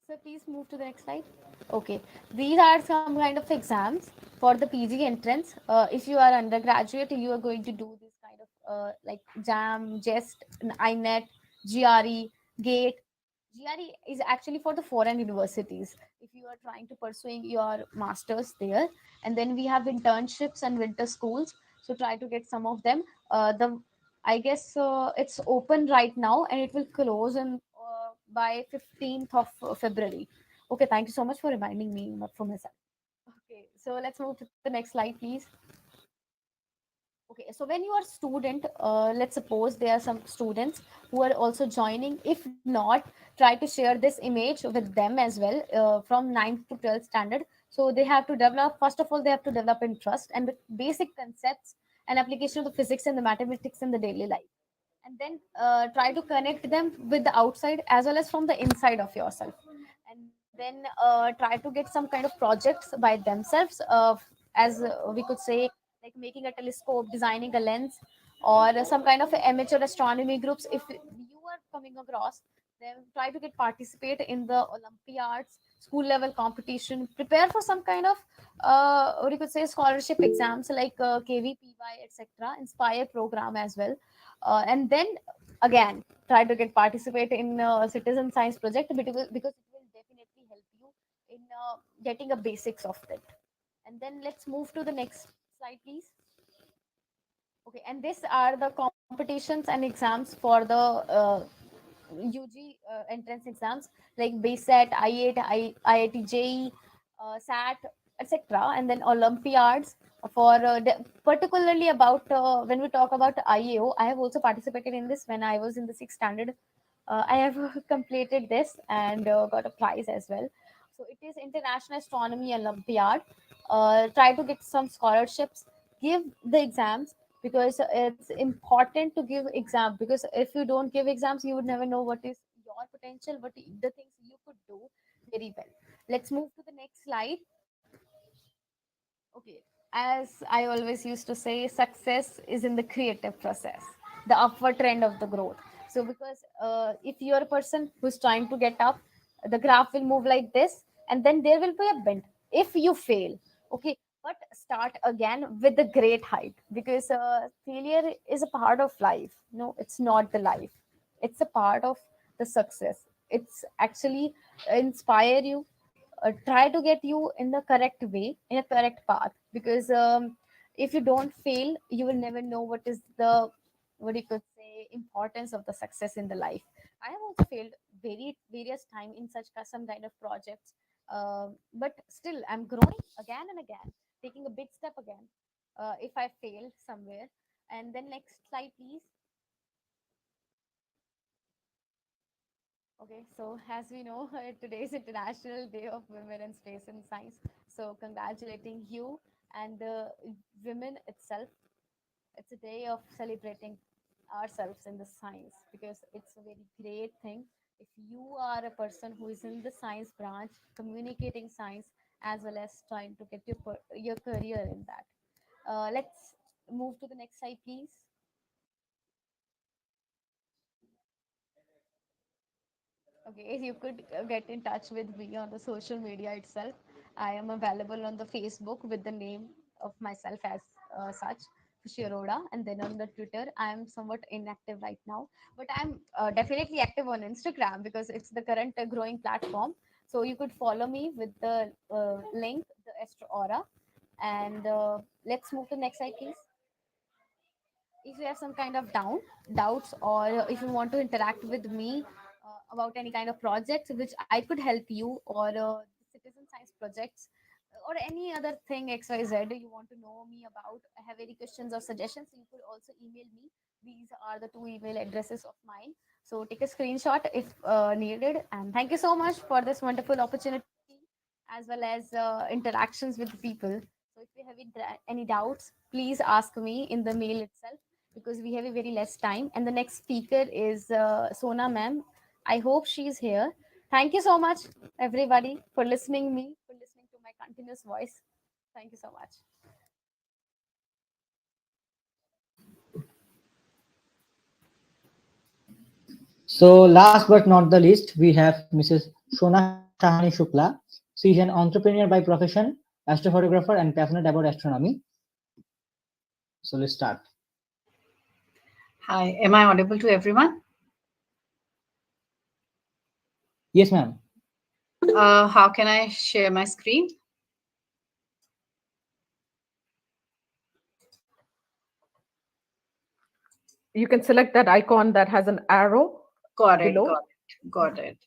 So please move to the next slide. Okay, these are some kind of exams for the PG entrance. If you are undergraduate, you are going to do this kind of like JAM, JEST, INET, GRE, GATE. GRE is actually for the foreign universities. If you are trying to pursuing your masters there, and then we have internships and winter schools. So try to get some of them. The I guess it's open right now, and it will close in by 15th of February. Okay, thank you so much for reminding me for myself. Okay, so let's move to the next slide, please. Okay, so when you are student, let's suppose there are some students who are also joining. If not, try to share this image with them as well from 9th to 12th standard. So they have to develop, first of all, they have to develop interest and the basic concepts and application of the physics and the mathematics in the daily life. And then try to connect them with the outside as well as from the inside of yourself. And then try to get some kind of projects by themselves, as we could say, like making a telescope, designing a lens, or some kind of amateur astronomy groups. If you are coming across them, try to get participate in the Olympiads, school level competition, prepare for some kind of what you could say scholarship exams like KVPY, etc., Inspire program as well. And then again try to get participate in citizen science project, because it will definitely help you in getting a basics of it. And then let's move to the next slide, please. Okay, and these are the competitions and exams for the UG entrance exams like BSET, I8, IIT JEE, SAT, etc. And then Olympiads for particularly about when we talk about IAO. I have also participated in this when I was in the sixth standard. I have completed this and got a prize as well. So it is International Astronomy Olympiad. Try to get some scholarships, give the exams, because it's important to give exam, because if you don't give exams you would never know what is your potential, what the things you could do very well. Let's move to the next slide. Okay, as I always used to say, success is in the creative process, the upward trend of the growth. So because if you're a person who's trying to get up, the graph will move like this, and then there will be a bend if you fail. Okay, but start again with the great height, because failure is a part of life. No, it's not the life, it's a part of the success. It's actually inspire you, try to get you in the correct way, in a correct path, because if you don't fail you will never know what is the, what you could say, importance of the success in the life. I have also failed very various time in such some kind of projects, but still I'm growing again and again, taking a big step again if I fail somewhere. And then next slide, please. Okay, so as we know, today is International Day of Women in Space and Science. So, congratulating you and the women itself. It's a day of celebrating ourselves in the science, because it's a very great thing. If you are a person who is in the science branch, communicating science as well as trying to get your career in that. Let's move to the next slide, please. Okay, you could get in touch with me on the social media itself. I am available on the Facebook with the name of myself as such, Shiroda, and then on the Twitter, I am somewhat inactive right now, but I'm definitely active on Instagram because it's the current growing platform. So you could follow me with the link, the Astro Aura, and let's move to the next slide, please. If you have some kind of doubts, or if you want to interact with me about any kind of projects which I could help you, or citizen science projects, or any other thing XYZ you want to know me about, have any questions or suggestions, you could also email me. These are the two email addresses of mine, so take a screenshot if needed. And thank you so much for this wonderful opportunity as well as interactions with the people. So if you have any doubts, please ask me in the mail itself, because we have a very less time. And the next speaker is Sona ma'am. I hope she's here. Thank you so much, everybody, for listening to my continuous voice. Thank you so much. So last but not the least, we have Mrs. Shona Sharma. Shahani Shukla. She is an entrepreneur by profession, astrophotographer, and passionate about astronomy. So let's start. Hi, am I audible to everyone? Yes, ma'am. How can I share my screen? You can select that icon that has an arrow Got it, below. got it.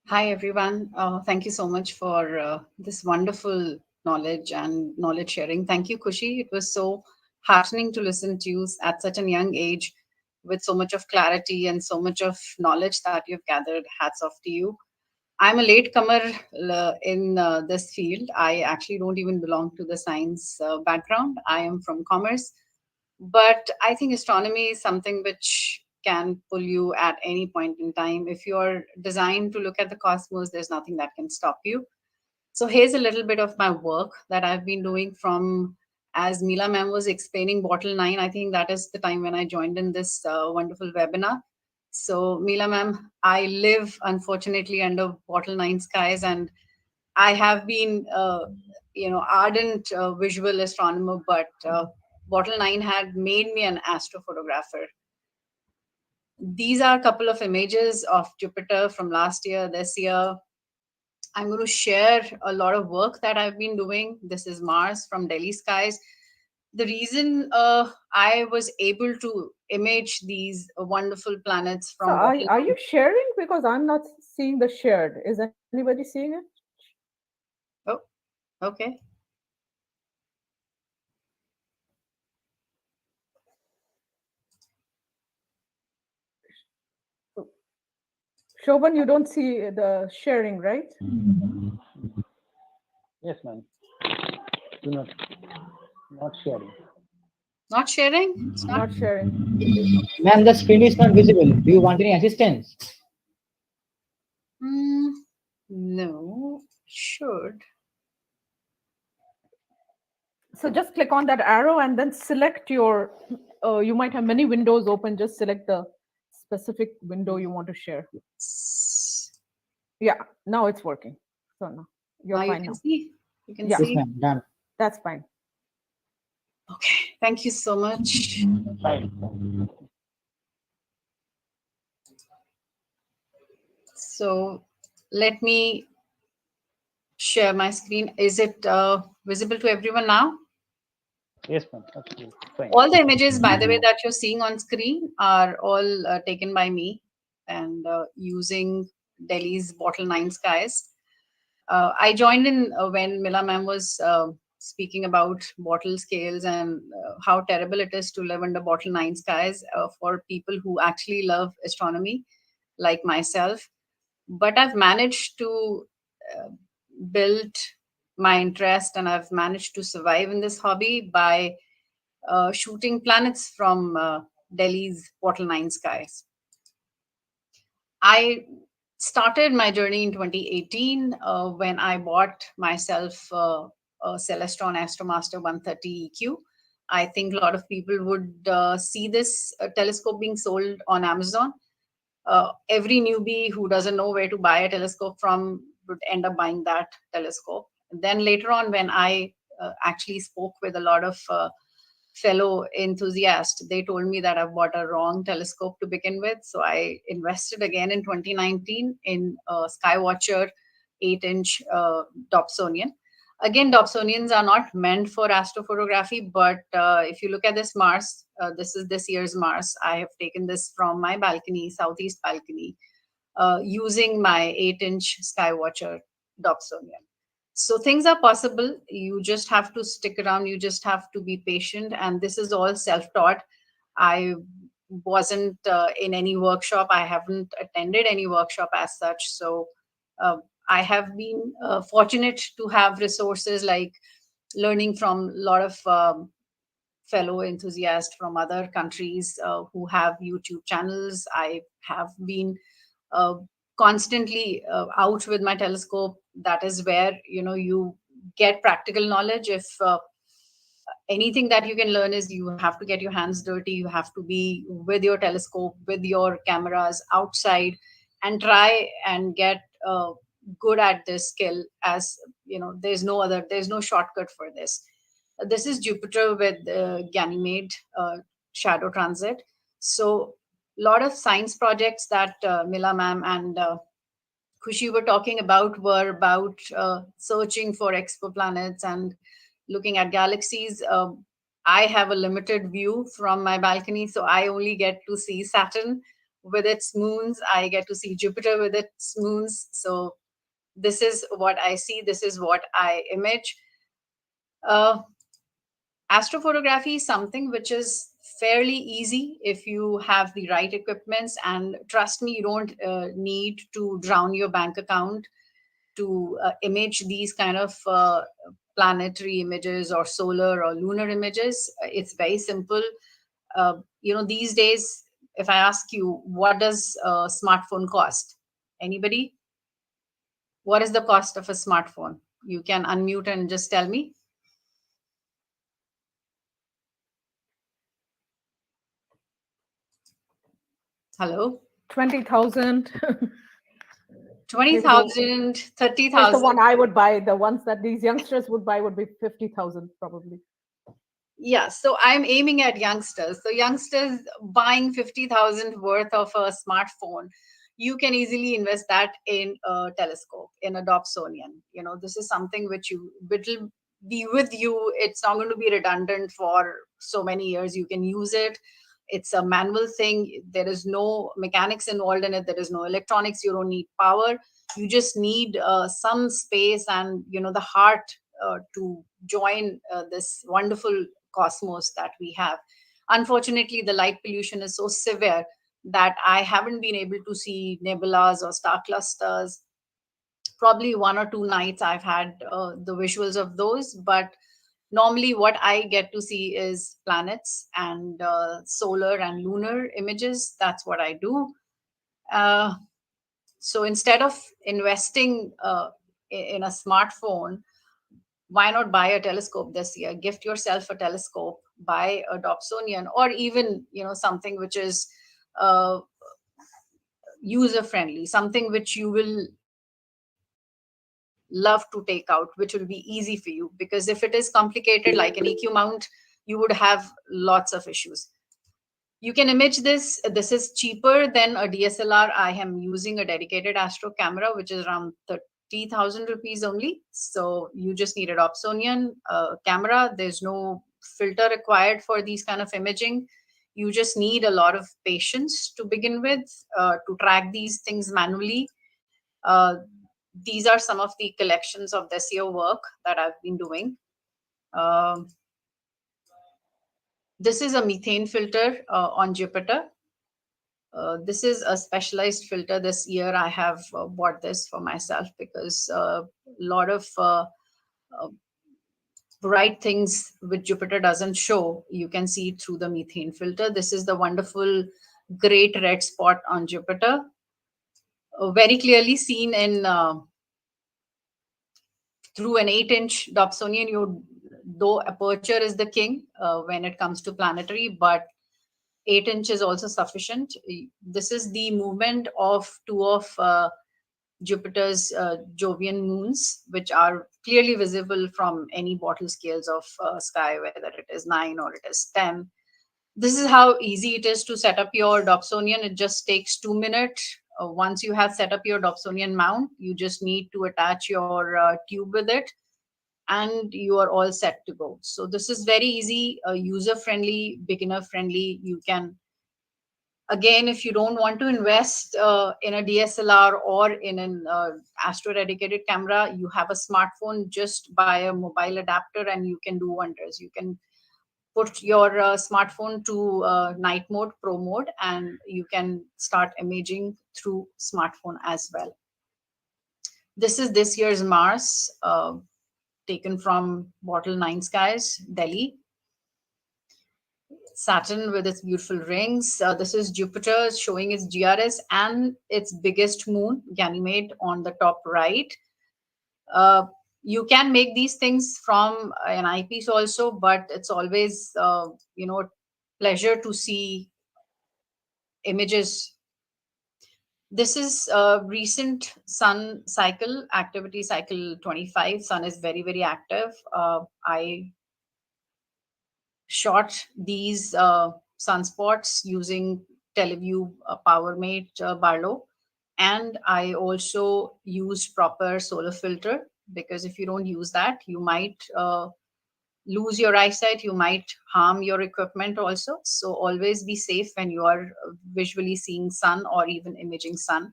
Hi, everyone. Thank you so much for this wonderful knowledge and knowledge sharing. Thank you, Kushi. It was so heartening to listen to you at such a young age with so much of clarity and so much of knowledge that you've gathered. Hats off to you. I'm a latecomer in this field. I actually don't even belong to the science background. I am from commerce. But I think astronomy is something which can pull you at any point in time. If you're designed to look at the cosmos, there's nothing that can stop you. So here's a little bit of my work that I've been doing from, as Mila ma'am was explaining, bottle 9. I think that is the time when I joined in this wonderful webinar. So Mila ma'am, I live unfortunately under bottle 9 skies, and I have been, ardent visual astronomer, but bottle 9 had made me an astrophotographer. These are a couple of images of Jupiter from last year, this year. I'm going to share a lot of work that I've been doing. This is Mars from Delhi skies. The reason I was able to image these wonderful planets So from are you sharing? Because I'm not seeing the shared. Is anybody seeing it? Oh, okay. Shobhan, you don't see the sharing, right? Yes, ma'am. Do not sharing. Not sharing? It's not. Not sharing. Ma'am, the screen is not visible. Do you want any assistance? No, should. So just click on that arrow and then select your, you might have many windows open. Just select the specific window you want to share. Yeah, now it's working. So now you're Now you fine can now. see. You can Yeah. Yes, see. ma'am. Done. That's fine. Okay. Thank you so much. So let me share my screen. Is it visible to everyone now? Yes, ma'am. Absolutely. Fine. All the images, by the way, that you're seeing on screen are all taken by me and using Delhi's Bottle 9 skies. I joined in when Mila ma'am was speaking about bottle scales and how terrible it is to live under bottle 9 skies for people who actually love astronomy, like myself. But I've managed to uh, build my interest, and I've managed to survive in this hobby by shooting planets from Delhi's Bottle 9 skies. I started my journey in 2018 when I bought myself a Celestron Astromaster 130 EQ. I think a lot of people would see this telescope being sold on Amazon. Every newbie who doesn't know where to buy a telescope from would end up buying that telescope. Then later on, when I actually spoke with a lot of fellow enthusiasts, they told me that I've bought a wrong telescope to begin with. So I invested again in 2019 in a Skywatcher 8-inch Dobsonian. Again, Dobsonians are not meant for astrophotography, but if you look at this Mars, this is this year's Mars. I have taken this from my balcony, southeast balcony, using my 8-inch Skywatcher Dobsonian. So things are possible. You just have to stick around. You just have to be patient. And this is all self-taught. I wasn't in any workshop. I haven't attended any workshop as such. So I have been fortunate to have resources like learning from a lot of fellow enthusiasts from other countries who have YouTube channels. I have been uh, constantly out with my telescope. That is where you get practical knowledge. If anything that you can learn is you have to get your hands dirty, you have to be with your telescope, with your cameras outside, and try and get good at this skill. As there's no shortcut for this. This is Jupiter with Ganymede shadow transit. So a lot of science projects that Mila ma'am and Kushi were talking about were about searching for exoplanets and looking at galaxies. I have a limited view from my balcony, so I only get to see Saturn with its moons. I get to see Jupiter with its moons. So this is what I see. This is what I image. Uh, Astrophotography is something which is fairly easy if you have the right equipments. And trust me, you don't need to drown your bank account to image these kind of planetary images or solar or lunar images. It's very simple. These days, if I ask you, what does a smartphone cost? Anybody? What is the cost of a smartphone? You can unmute and just tell me. Hello? 20,000. 20,000, Is the 30,000. one I would buy. The ones that these youngsters would buy would be 50,000 probably. Yeah, so I'm aiming at youngsters. So youngsters buying 50,000 worth of a smartphone, you can easily invest that in a telescope, in a Dobsonian. This is something which will be with you. It's not going to be redundant for so many years. You can use it. It's a manual thing. There is no mechanics involved in it. There is no electronics. You don't need power. You just need some space and the heart to join this wonderful cosmos that we have. Unfortunately, the light pollution is so severe that I haven't been able to see nebulas or star clusters. Probably 1 or 2 nights I've had the visuals of those, but normally what I get to see is planets and solar and lunar images. That's what I do. Uh, so instead of investing in a smartphone, why not buy a telescope this year? Gift yourself a telescope, buy a Dobsonian, or even something which is uh, user friendly, something which you will love to take out, which will be easy for you. Because if it is complicated like an EQ mount, you would have lots of issues. You can image this. This is cheaper than a DSLR. I am using a dedicated astro camera, which is around 30,000 rupees only. So you just need a Dobsonian camera. There's no filter required for these kind of imaging. You just need a lot of patience to begin with, to track these things manually. uh, these are some of the collections of this year work that I've been doing. um, this is a methane filter on Jupiter. This is a specialized filter. This year I have bought this for myself because a lot of uh, bright things which Jupiter doesn't show, you can see through the methane filter. This is the wonderful great red spot on Jupiter, very clearly seen in through an 8-inch Dobsonian. Though aperture is the king when it comes to planetary, but 8 inch is also sufficient. This is the movement of two of Jupiter's Jovian moons, which are clearly visible from any bottle scales of sky, whether it is 9 or it is 10. This is how easy it is to set up your Dobsonian. It just takes 2 minutes. Once you have set up your Dobsonian mount, you just need to attach your tube with it, and you are all set to go. So this is very easy, user friendly, beginner friendly. You can, again, if you don't want to invest in a DSLR or in an astro dedicated camera, you have a smartphone, just buy a mobile adapter and you can do wonders. You can put your smartphone to night mode, pro mode, and you can start imaging through smartphone as well. This is this year's Mars, taken from Bottle 9 Skies, Delhi. Saturn with its beautiful rings. This is Jupiter showing its GRS and its biggest moon, Ganymede, on the top right. Uh, you can make these things from an eyepiece also, but it's always, pleasure to see images. This is a recent sun cycle, activity cycle 25. Sun is very, very active. I shot these sunspots using Teleview PowerMate Barlow. And I also used proper solar filter, because if you don't use that, you might lose your eyesight, you might harm your equipment also. So always be safe when you are visually seeing sun or even imaging sun.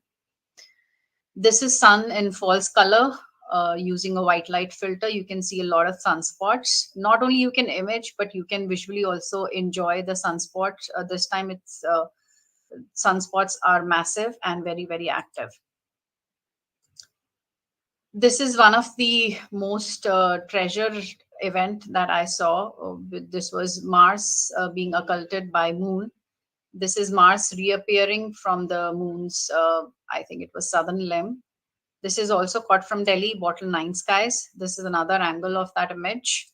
This is sun in false color. Using a white light filter, you can see a lot of sunspots. Not only you can image, but you can visually also enjoy the sunspots. This time it's sunspots are massive and very, very active. This is one of the most treasured event that I saw. This was Mars being occulted by Moon. This is Mars reappearing from the Moon's, I think it was southern limb. This is also caught from Delhi, Bottle 9 Skies. This is another angle of that image.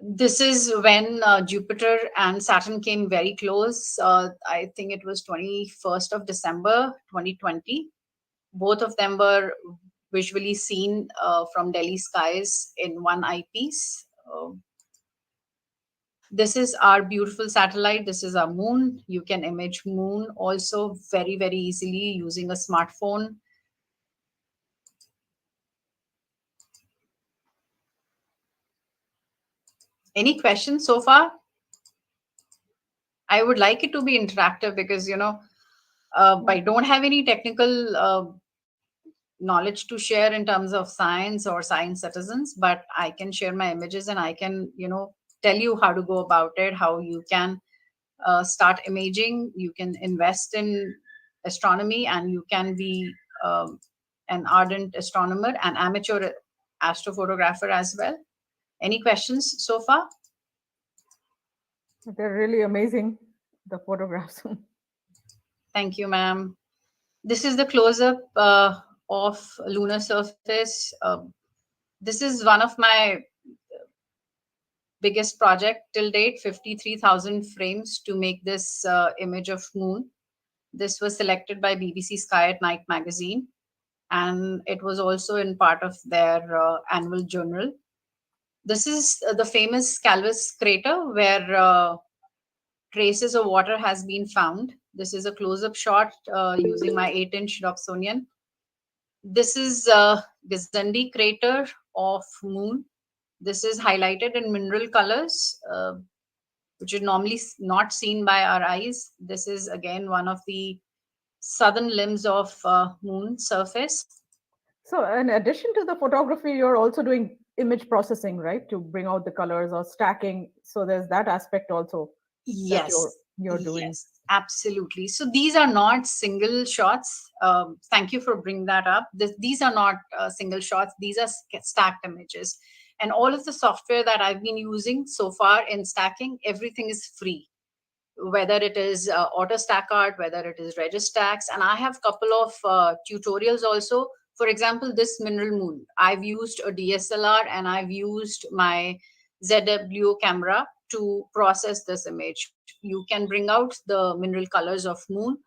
This is when Jupiter and Saturn came very close. I think it was 21st of December 2020. Both of them were visually seen from Delhi skies in one eyepiece. This is our beautiful satellite. This is our moon. You can image moon also very, very easily using a smartphone. Any questions so far? I would like it to be interactive because, I don't have any technical knowledge to share in terms of science or science citizens, but I can share my images and I can, tell you how to go about it, how you can start imaging. You can invest in astronomy and you can be an ardent astronomer and amateur astrophotographer as well. Any questions so far? They're really amazing, the photographs. Thank you, ma'am. This is the close-up of lunar surface. This is one of my biggest project till date, 53,000 frames to make this image of moon. This was selected by BBC Sky at Night magazine, and it was also in part of their annual journal. This is the famous Calvus crater where traces of water has been found. This is a close-up shot using my 8-inch Dobsonian. This is Gazandi crater of moon. This is highlighted in mineral colors, which is normally not seen by our eyes. This is again one of the southern limbs of moon surface. So in addition to the photography, you're also doing image processing, right? To bring out the colors or stacking. So there's that aspect also that Yes, you're doing. yes, absolutely. So these are not single shots. Thank you for bringing that up. These are not single shots. These are stacked images. And all of the software that I've been using so far in stacking, everything is free. Whether it is AutoStackArt, whether it is Registax, and I have a couple of tutorials also. For example, this mineral moon, I've used a DSLR and I've used my ZWO camera to process this image. You can bring out the mineral colors of moon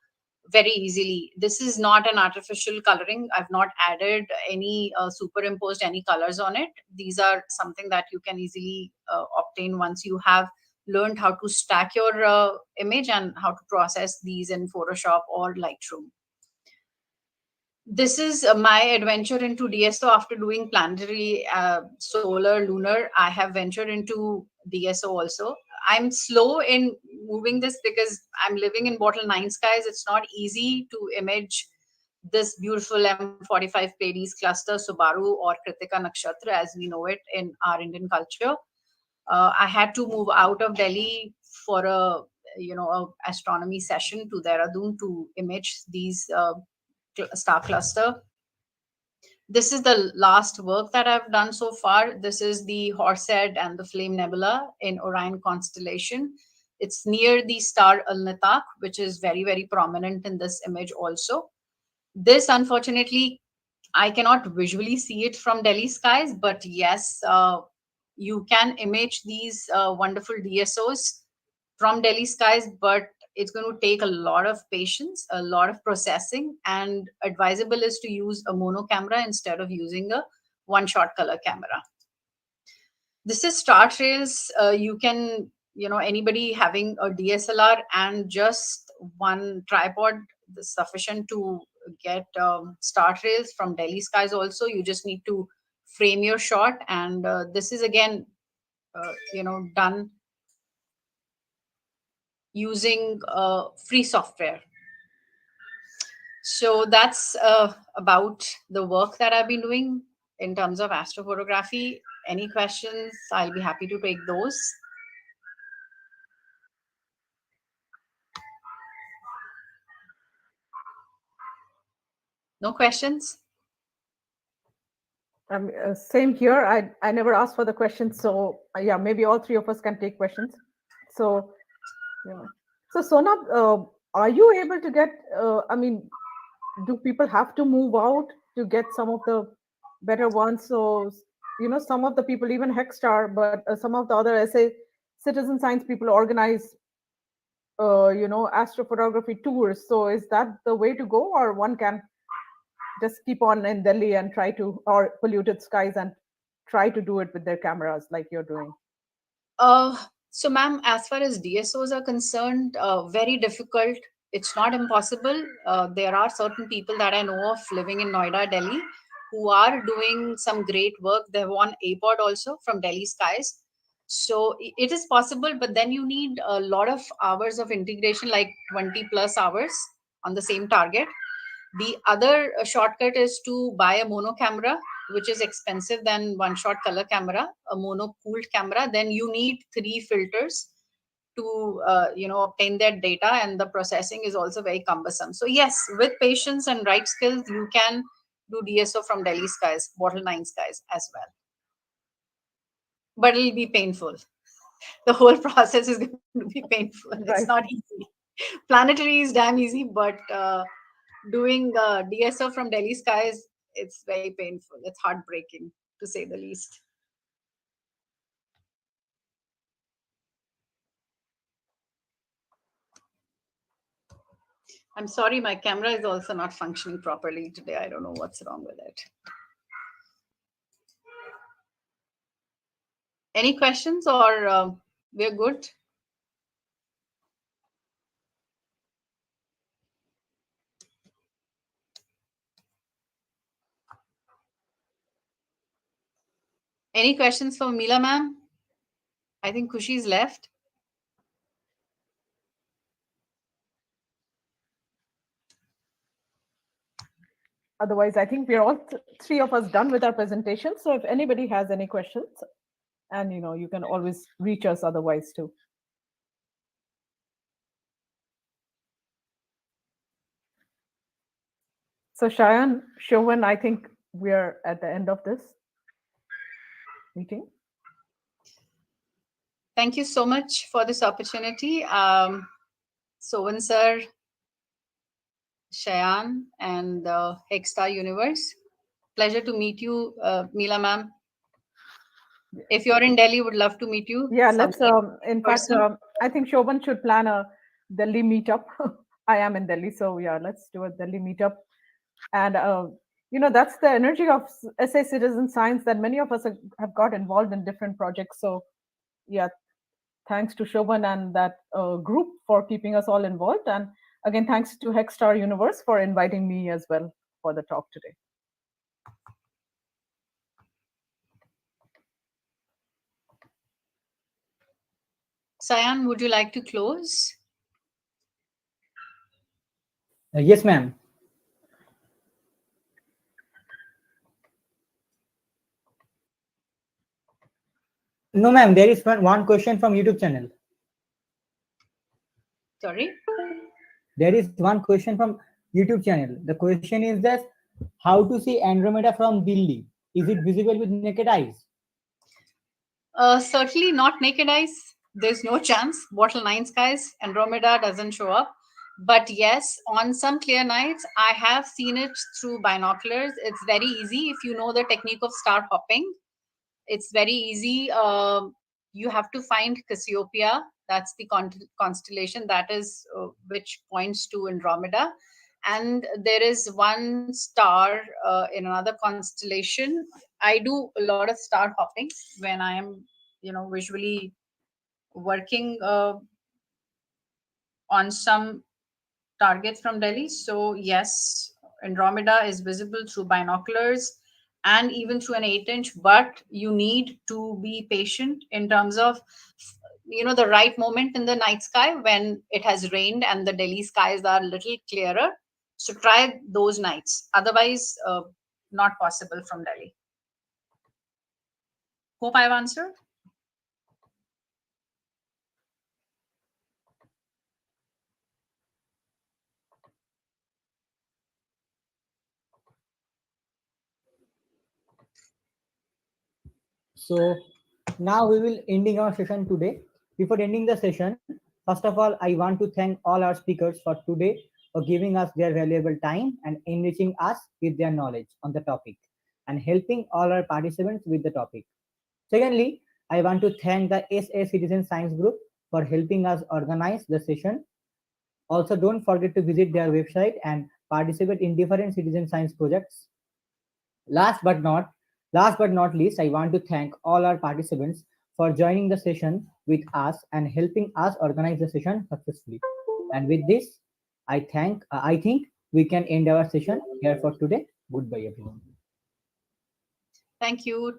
very easily. This is not an artificial coloring. I've not added any superimposed any colors on it. These are something that you can easily obtain once you have learned how to stack your image and how to process these in Photoshop or Lightroom. This is my adventure into DSO after doing planetary, solar, lunar. I have ventured into DSO also. I'm slow in moving this because I'm living in Bottle 9 Skies. It's not easy to image this beautiful M45 Pleiades cluster, Subaru or Kritika Nakshatra as we know it in our Indian culture. I had to move out of Delhi for a astronomy session to Dehradun to image these star cluster. This is the last work that I've done so far. This is the Horsehead and the Flame Nebula in Orion constellation. It's near the star Al-Nitak, which is very, very prominent in this image also. This, unfortunately, I cannot visually see it from Delhi skies, but yes, you can image these wonderful DSOs from Delhi skies, but it's going to take a lot of patience, a lot of processing, and advisable is to use a mono camera instead of using a one shot color camera. This is star trails. You can, anybody having a DSLR and just one tripod is sufficient to get star trails from Delhi skies also. You just need to frame your shot, and this is again done using free software. So that's about the work that I've been doing in terms of astrophotography. Any questions? I'll be happy to take those. No questions? Same here. I never asked for the questions, so yeah, maybe all three of us can take questions. So yeah. So Sona, are you able to get? I mean, do people have to move out to get some of the better ones? So some of the people, even Hex-Star, but some of the other SA citizen science people organize, astrophotography tours. So is that the way to go, or one can just keep on in Delhi and try to, or polluted skies and try to do it with their cameras like you're doing? So, ma'am, as far as DSOs are concerned, very difficult. It's not impossible. There are certain people that I know of living in Noida, Delhi, who are doing some great work. They have won APOD also from Delhi skies. So it is possible, but then you need a lot of hours of integration, like 20 plus hours on the same target. The other shortcut is to buy a mono camera, which is expensive than one shot color camera, a mono cooled camera. Then you need 3 filters to obtain that data, and the processing is also very cumbersome. So yes, with patience and right skills, you can do DSO from Delhi skies, bottle 9 skies as well. But it'll be painful. The whole process is going to be painful. Right. It's not easy. Planetary is damn easy, but doing DSO from Delhi skies, it's very painful. It's heartbreaking, to say the least. I'm sorry, my camera is also not functioning properly today. I don't know what's wrong with it. Any questions, or we're good? Any questions for Meela, ma'am? I think Kushi's left. Otherwise, I think we're all three of us done with our presentation. So if anybody has any questions, and you can always reach us otherwise too. So Shayan, Shovan, I think we're at the end of this meeting. Thank you so much for this opportunity. Sovan sir, Shayan, and the Hex-Star Universe. Pleasure to meet you, Meela ma'am. If you're in Delhi, would love to meet you. Yeah, let's. In fact, I think Shovan should plan a Delhi meetup. I am in Delhi, so yeah, let's do a Delhi meetup. And that's the energy of SA Citizen Science, that many of us have got involved in different projects. So yeah, thanks to Shovan and that group for keeping us all involved. And again, thanks to Hex-Star Universe for inviting me as well for the talk today. Sayan, would you like to close? Yes, ma'am. No, ma'am. There is one question from YouTube channel. Sorry. There is one question from YouTube channel. The question is that how to see Andromeda from Delhi? Is it visible with naked eyes? Certainly not naked eyes. There's no chance. Bottle 9 skies, Andromeda doesn't show up. But yes, on some clear nights, I have seen it through binoculars. It's very easy if you know the technique of star hopping. It's very easy. You have to find Cassiopeia. That's the constellation that is which points to Andromeda. And there is one star in another constellation. I do a lot of star hopping when I am, visually working on some targets from Delhi. So yes, Andromeda is visible through binoculars and even through an 8-inch, but you need to be patient in terms of the right moment in the night sky when it has rained and the Delhi skies are a little clearer. So try those nights. Otherwise, not possible from Delhi. Hope I've answered. So now we will ending our session today. Before ending the session, first of all, I want to thank all our speakers for today for giving us their valuable time and enriching us with their knowledge on the topic and helping all our participants with the topic. Secondly, I want to thank the SA Citizen Science Group for helping us organize the session. Also, don't forget to visit their website and participate in different citizen science projects. Last but not Last but not least, I want to thank all our participants for joining the session with us and helping us organize the session successfully. And with this, I think we can end our session here for today. Goodbye, everyone. Thank you.